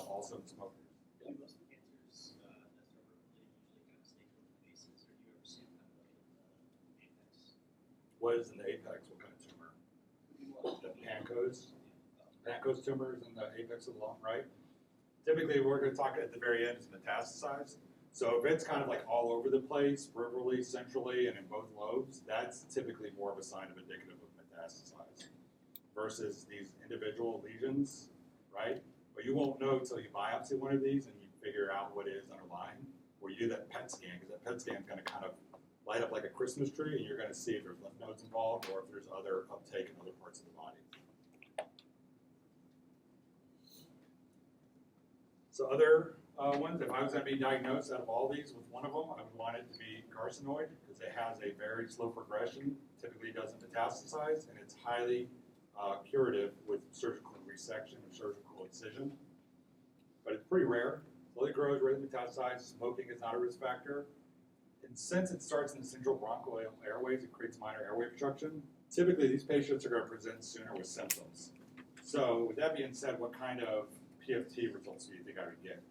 Also in smokers. Yeah, most of the cancers that start usually kind of stay with the bases, or do you ever see them kind of like in the apex? What is in the apex? What kind of tumor? The Pankos tumors in the apex of the lung, right? Typically, we're going to talk at the very end is metastasized. So if it's kind of like all over the place, peripherally, centrally, and in both lobes, that's typically more of a sign of indicative of metastasized versus these individual lesions, right? But you won't know until you biopsy one of these and you figure out what is underlying, or you do that PET scan, because that PET scan is going to kind of light up like a Christmas tree, and you're going to see if there's lymph nodes involved or if there's other uptake in other parts of the body. So other ones, if I was going to be diagnosed out of all these with one of them, I would want it to be carcinoid, because it has a very slow progression, typically doesn't metastasize, and it's highly curative with surgical resection or surgical excision. But it's pretty rare. Slowly grows, rarely metastasizes. Smoking is not a risk factor. And since it starts in the central bronchial airways, it creates minor airway obstruction. Typically, these patients are going to present sooner with symptoms. So with that being said, what kind of PFT results do you think I would get?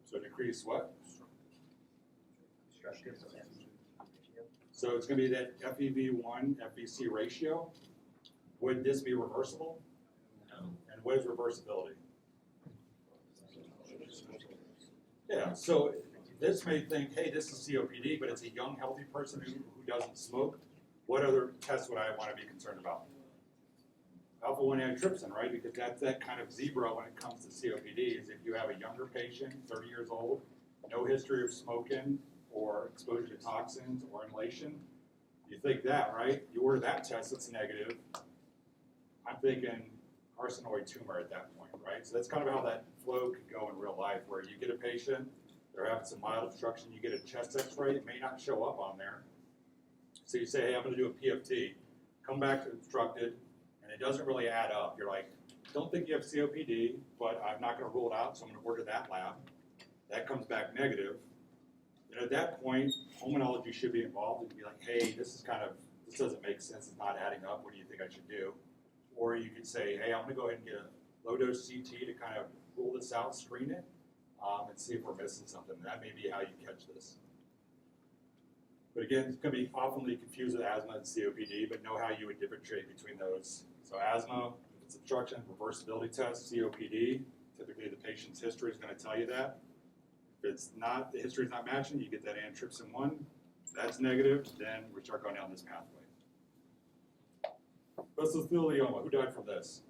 So decrease what? So it's going to be that FEV1, FVC ratio. Would this be reversible? No. And what is reversibility? Yeah, so this may think, hey, this is COPD, but it's a young, healthy person who doesn't smoke. What other tests would I want to be concerned about? Alpha-1 antitrypsin, right? Because that's that kind of zebra when it comes to COPD, is if you have a younger patient, 30 years old, no history of smoking or exposure to toxins or inhalation. You think that, right? You order that test, it's negative. I'm thinking carcinoid tumor at that point, right? So that's kind of how that flow could go in real life, where you get a patient, they're having some mild obstruction, you get a chest x-ray, it may not show up on there. So you say, hey, I'm gonna do a PFT, come back to obstructed, and it doesn't really add up. You're like, don't think you have COPD, but I'm not gonna rule it out, so I'm gonna order that lab. That comes back negative. And at that point, pulmonology should be involved and be like, hey, this doesn't make sense, it's not adding up, what do you think I should do? Or you could say, hey, I'm gonna go ahead and get a low-dose CT to kind of rule this out, screen it, and see if we're missing something. That may be how you catch this. But again, it's gonna be oftenly confused with asthma and COPD, but know how you would differentiate between those. So asthma, if it's obstruction, reversibility test, COPD, typically the patient's history is gonna tell you that. If it's not, the history is not matching, you get that antitrypsin 1, that's negative, then we start going down this pathway. Mesothelioma, who died from this?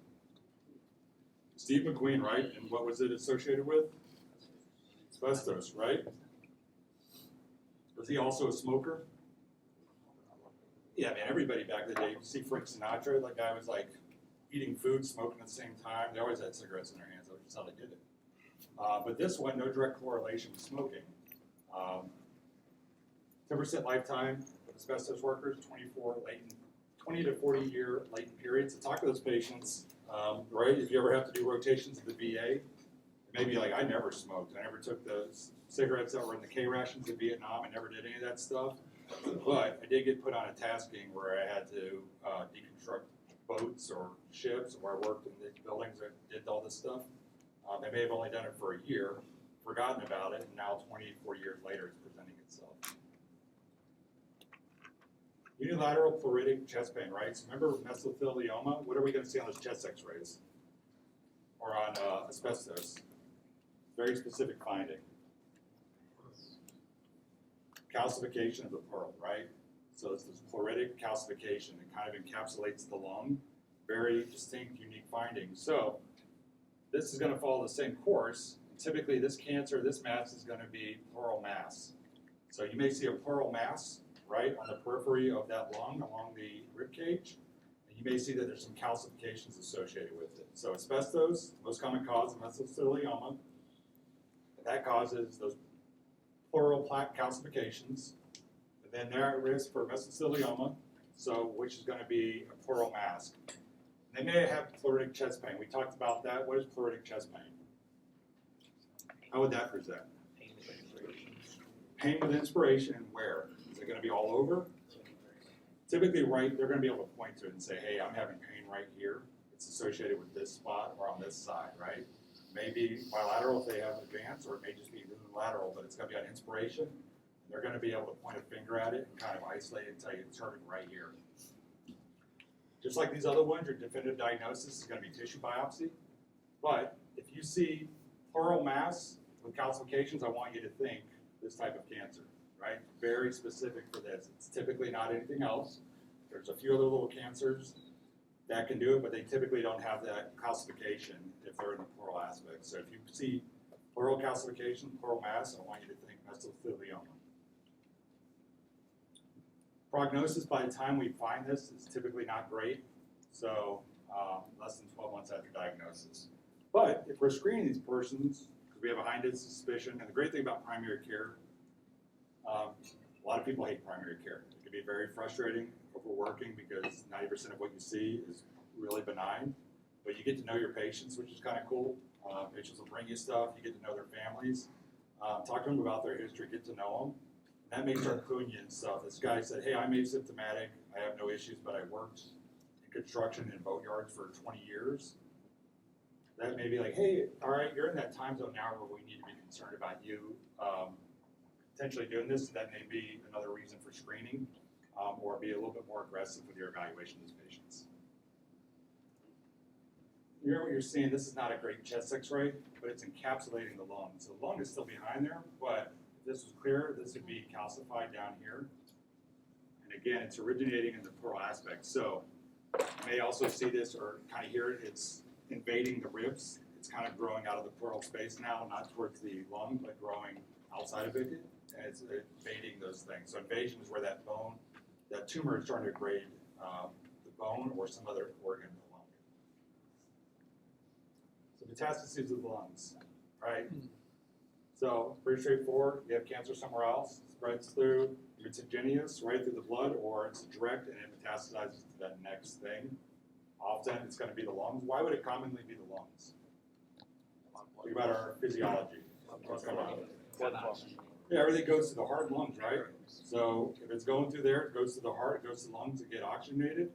Steve McQueen, right? And what was it associated with? Asbestos, right? Was he also a smoker? Yeah, man, everybody back in the day, you see Frank Sinatra, that guy was like eating food, smoking at the same time. They always had cigarettes in their hands, that's just how they did it. But this one, no direct correlation with smoking. 10% lifetime of asbestos workers, 20 to 40 year latent periods. So talk to those patients, right? If you ever have to do rotations at the VA, maybe like I never smoked. I never took the cigarettes that were in the K rations in Vietnam. I never did any of that stuff. But I did get put on a tasking where I had to deconstruct boats or ships, where I worked in the buildings that did all this stuff. I may have only done it for a year, forgotten about it, and now 24 years later it's presenting itself. Unilateral pleuritic chest pain, right? So remember mesothelioma? What are we going to see on those chest x-rays? Or on asbestos? Very specific finding. Calcification of the pleural, right? So it's this pleuritic calcification. It kind of encapsulates the lung. Very distinct, unique finding. So this is going to follow the same course. Typically this cancer, this mass is going to be pleural mass. So you may see a pleural mass, right, on the periphery of that lung along the rib cage. And you may see that there's some calcifications associated with it. So asbestos, most common cause of mesothelioma. That causes those pleural plaque calcifications. And then they're at risk for mesothelioma, so which is going to be a pleural mass. They may have pleuritic chest pain. We talked about that. What is pleuritic chest pain? How would that present? Pain with inspiration, and where? Is it going to be all over? Typically, right, they're going to be able to point to it and say, hey, I'm having pain right here. It's associated with this spot or on this side, right? Maybe bilateral if they have advanced, or it may just be unilateral, but it's going to be on inspiration. They're going to be able to point a finger at it and kind of isolate it and tell you it's hurting right here. Just like these other ones, your definitive diagnosis is going to be tissue biopsy. But if you see pleural mass with calcifications, I want you to think this type of cancer, right? Very specific for this. It's typically not anything else. There's a few other little cancers that can do it, but they typically don't have that calcification if they're in the pleural aspect. So if you see pleural calcification, pleural mass, I want you to think mesothelioma. Prognosis by the time we find this is typically not great, so less than 12 months after diagnosis. But if we're screening these persons, because we have a high incidence suspicion, and the great thing about primary care, a lot of people hate primary care. It can be very frustrating, overworking, because 90% of what you see is really benign, but you get to know your patients, which is kind of cool. Patients will bring you stuff, you get to know their families, talk to them about their history, get to know them. That may start cluing you and stuff. This guy said, hey, I'm asymptomatic, I have no issues, but I worked in construction in boatyards for 20 years. That may be like, hey, all right, you're in that time zone now where we need to be concerned about you potentially doing this. That may be another reason for screening, or be a little bit more aggressive with your evaluation of these patients. Here what you're seeing, this is not a great chest x-ray, but it's encapsulating the lung. So the lung is still behind there, but if this was clear, this would be calcified down here. And again, it's originating in the pleural aspect. So you may also see this or kind of hear it, it's invading the ribs. It's kind of growing out of the pleural space now, not towards the lung, but growing outside of it, and it's invading those things. So invasion is where that bone, that tumor is trying to invade the bone or some other organ in the lung. So metastases of the lungs, right? So pretty straightforward. You have cancer somewhere else, spreads through, if it's igneous, right through the blood, or it's direct and it metastasizes to that next thing. Often it's going to be the lungs. Why would it commonly be the lungs? Think about our physiology. What's going on? Yeah, everything goes to the heart and lungs, right? So if it's going through there, it goes to the heart, it goes to the lungs to get oxygenated,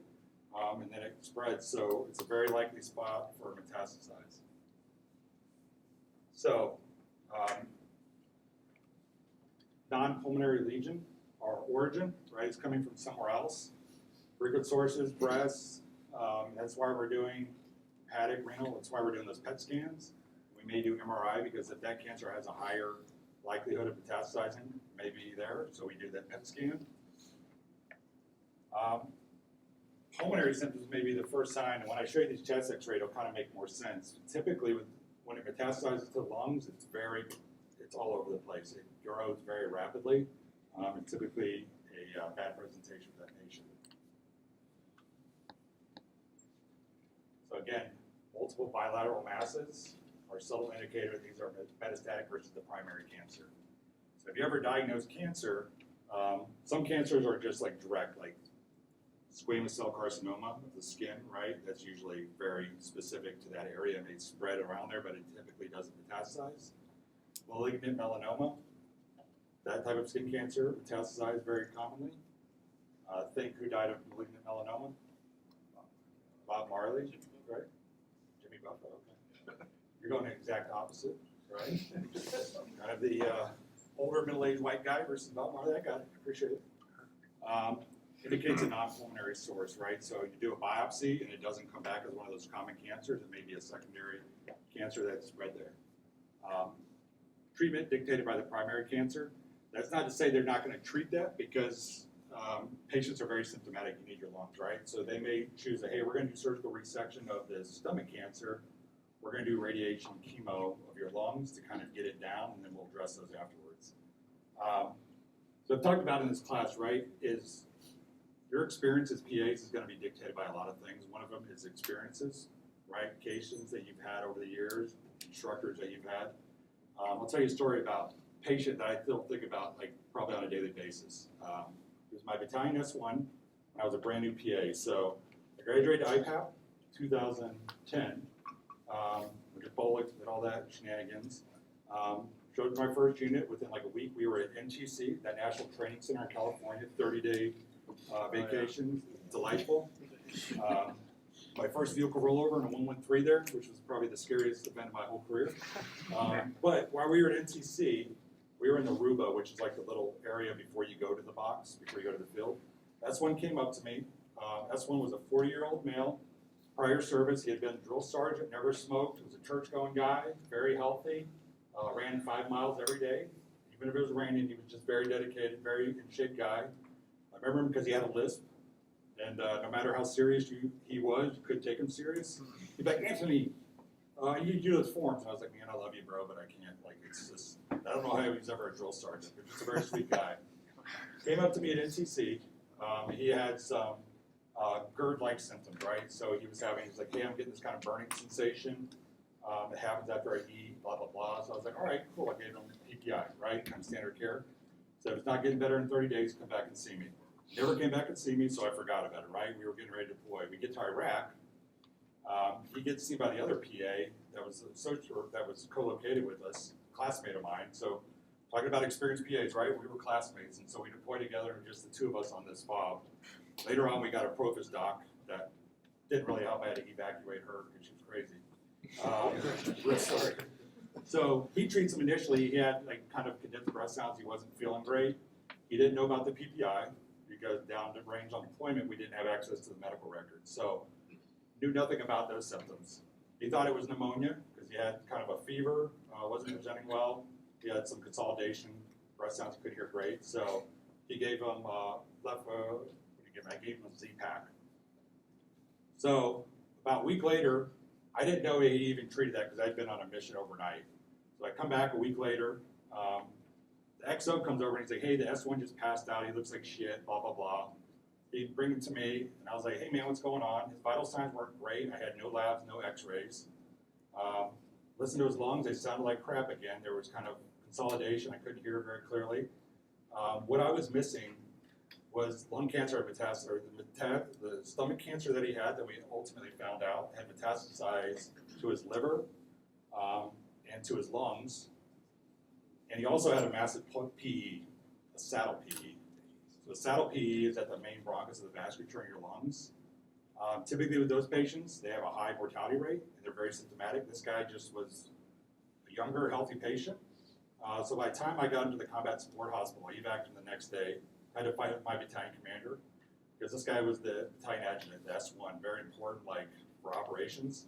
and then it spreads. So it's a very likely spot for metastasize. So non-pulmonary lesion or origin, right? It's coming from somewhere else. Frequent sources, breasts. That's why we're doing hepatic, renal. That's why we're doing those PET scans. We may do MRI because if that cancer has a higher likelihood of metastasizing, maybe there. So we do that PET scan. Pulmonary symptoms may be the first sign. And when I show you these chest X-ray, it'll kind of make more sense. Typically, when it metastasizes to the lungs, it's all over the place. It grows very rapidly, and typically a bad presentation for that patient. So again, multiple bilateral masses are subtle indicator that these are metastatic versus the primary cancer. So if you ever diagnose cancer, some cancers are just like direct, like squamous cell carcinoma of the skin, right? That's usually very specific to that area and may spread around there, but it typically doesn't metastasize. Malignant melanoma, that type of skin cancer metastasizes very commonly. Think who died of malignant melanoma? Bob Marley, right? Jimmy Buffett, okay. You're going the exact opposite, right? Kind of the older middle-aged white guy versus Bob Marley. I got it, appreciate it. Indicates a non-pulmonary source, right? So you do a biopsy and it doesn't come back as one of those common cancers. It may be a secondary cancer that's spread there. Treatment dictated by the primary cancer. That's not to say they're not going to treat that because patients are very symptomatic. You need your lungs, right? So they may choose, hey, we're going to do surgical resection of the stomach cancer. We're going to do radiation chemo of your lungs to kind of get it down, and then we'll address those afterwards. So I've talked about in this class, right, is your experience as PAs is going to be dictated by a lot of things. One of them is experiences, right? Cases that you've had over the years, instructors that you've had. I'll tell you a story about a patient that I still think about like probably on a daily basis. It was my battalion S1 when I was a brand new PA. So I graduated IPAP 2010. We did Bolic and all that shenanigans. Showed my first unit within like a week. We were at NTC, that National Training Center in California, 30-day vacation, delightful. My first vehicle rollover in a 113 there, which was probably the scariest event of my whole career. But while we were at NTC, we were in the Ruba, which is like the little area before you go to the box, before you go to the field. S1 came up to me. S1 was a 40-year-old male, prior service. He had been a drill sergeant, never smoked, was a church-going guy, very healthy, ran 5 miles every day. Even if it was raining, he was just very dedicated, very in-shape guy. I remember him because he had a lisp. And no matter how serious he was, you couldn't take him serious. He'd be like, Anthony, you do those forms. And I was like, man, I love you, bro, but I can't. Like, it's just, I don't know how he was ever a drill sergeant, but just a very sweet guy. Came up to me at NCC. He had some GERD-like symptoms, right? So he was like, hey, I'm getting this kind of burning sensation. It happens after I eat, blah, blah, blah. So I was like, all right, cool. I gave him PPI, right? Kind of standard care. So if it's not getting better in 30 days, come back and see me. Never came back and see me, so I forgot about it, right? We were getting ready to deploy. We get to Iraq. He gets seen by the other PA that was co-located with us, a classmate of mine. So talking about experienced PAs, right? We were classmates, and so we deployed together, just the two of us on this fob. Later on, we got a Provis doc that didn't really help. I had to evacuate her because she was crazy. Real sorry. So he treats him initially. He had like kind of condensed breath sounds. He wasn't feeling great. He didn't know about the PPI. Because down to range on deployment, we didn't have access to the medical records. So knew nothing about those symptoms. He thought it was pneumonia because he had kind of a fever, wasn't presenting well. He had some consolidation, breath sounds he couldn't hear great. So he gave him, I gave him a Z-Pack. So about a week later, I didn't know he even treated that because I'd been on a mission overnight. So I come back a week later. The XO comes over and he's like, hey, the S1 just passed out. He looks like shit, blah, blah, blah. He'd bring him to me, and I was like, hey, man, what's going on? His vital signs weren't great. I had no labs, no x-rays. Listened to his lungs. They sounded like crap again. There was kind of consolidation. I couldn't hear very clearly. What I was missing was lung cancer had metastasized, or the stomach cancer that he had that we ultimately found out had metastasized to his liver and to his lungs. And he also had a massive PE, a saddle PE. So a saddle PE is at the main bronchus of the vasculature in your lungs. Typically with those patients, they have a high mortality rate and they're very symptomatic. This guy just was a younger, healthy patient. So by the time I got into the combat support hospital, I evac'd him the next day. I had to fight with my battalion commander because this guy was the battalion adjutant, the S1, very important, like for operations.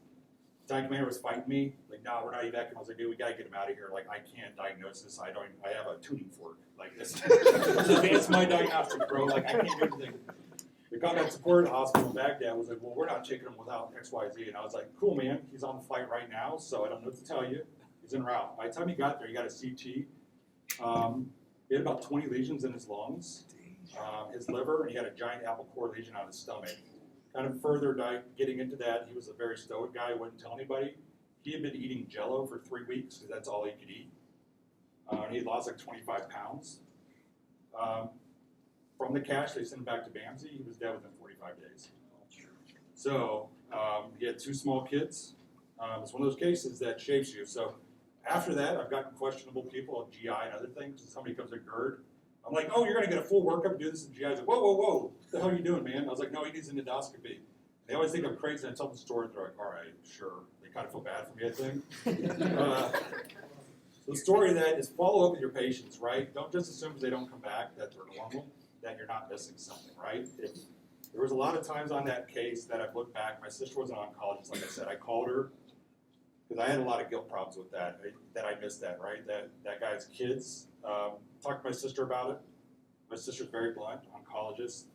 Battalion commander was fighting me, like, no, we're not evacuating. I was like, dude, we gotta get him out of here. Like, I can't diagnose this. I have a tuning fork. Like, this it's my diagnostic, bro. Like, I can't do anything. The combat support hospital in Baghdad was like, well, we're not taking him without X, Y, Z. And I was like, cool, man. He's on the flight right now, so I don't know what to tell you. He's en route. By the time he got there, he got a CT. He had about 20 lesions in his lungs, his liver, and he had a giant apple core lesion on his stomach. Kind of further getting into that, he was a very stoic guy, wouldn't tell anybody. He had been eating Jell-O for 3 weeks because that's all he could eat. He had lost like 25 pounds. From the cache, they sent him back to Bamsey. He was dead within 45 days. So he had 2 small kids. It's one of those cases that shapes you. So after that, I've gotten questionable people, GI and other things. Somebody comes to GERD. I'm like, oh, you're going to get a full workup and do this. And GI's like, whoa, whoa, whoa. What the hell are you doing, man? I was like, no, he needs an endoscopy. They always think I'm crazy. And I tell them the story. They're like, all right, sure. They kind of feel bad for me, I think. So the story of that is follow up with your patients, right? Don't just assume they don't come back that they're normal, that you're not missing something, right? There was a lot of times on that case that I've looked back. My sister was an oncologist, like I said. I called her because I had a lot of guilt problems with that I missed that, right? That guy's kids. Talked to my sister about it. My sister's very blunt, oncologist,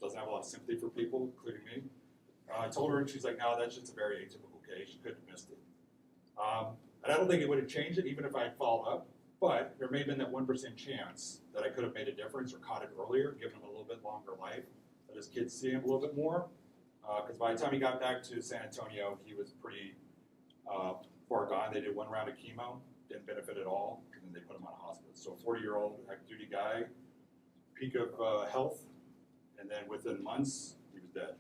doesn't have a lot of sympathy for people, including me. I told her, and she's like, no, that's just a very atypical case. You couldn't have missed it. And I don't think it would have changed it, even if I had followed up. But there may have been that 1% chance that I could have made a difference or caught it earlier, given him a little bit longer life, let his kids see him a little bit more. Because by the time he got back to San Antonio, he was pretty far gone. They did 1 round of chemo, didn't benefit at all, and then they put him on hospice. So a 40-year-old active duty guy, peak of health, and then within months, he was dead.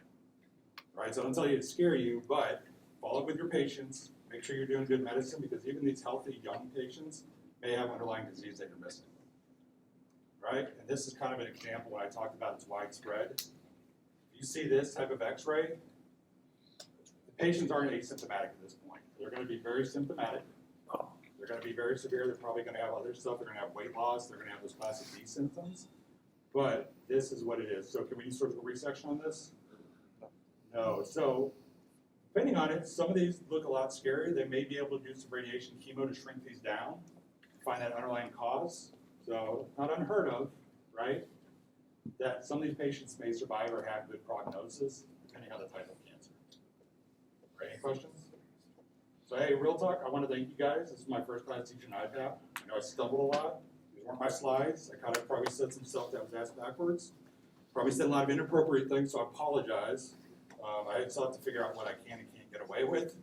Right? So I don't tell you to scare you, but follow up with your patients. Make sure you're doing good medicine, because even these healthy young patients may have underlying disease that you're missing. Right? And this is kind of an example when I talked about it's widespread. If you see this type of x-ray, the patients aren't asymptomatic at this point. They're going to be very symptomatic. They're going to be very severe. They're probably going to have other stuff. They're going to have weight loss. They're going to have those classic B symptoms. But this is what it is. So can we do surgical resection on this? No. So depending on it, some of these look a lot scarier. They may be able to do some radiation chemo to shrink these down, find that underlying cause. So not unheard of, right? That some of these patients may survive or have good prognosis, depending on the type of cancer. Right, any questions? So hey, real talk, I want to thank you guys. This is my first class teaching IPAP. I know I stumbled a lot. These weren't my slides. I kind of probably said some stuff that was asked backwards. Probably said a lot of inappropriate things, so I apologize. I still have to figure out what I can and can't get away with.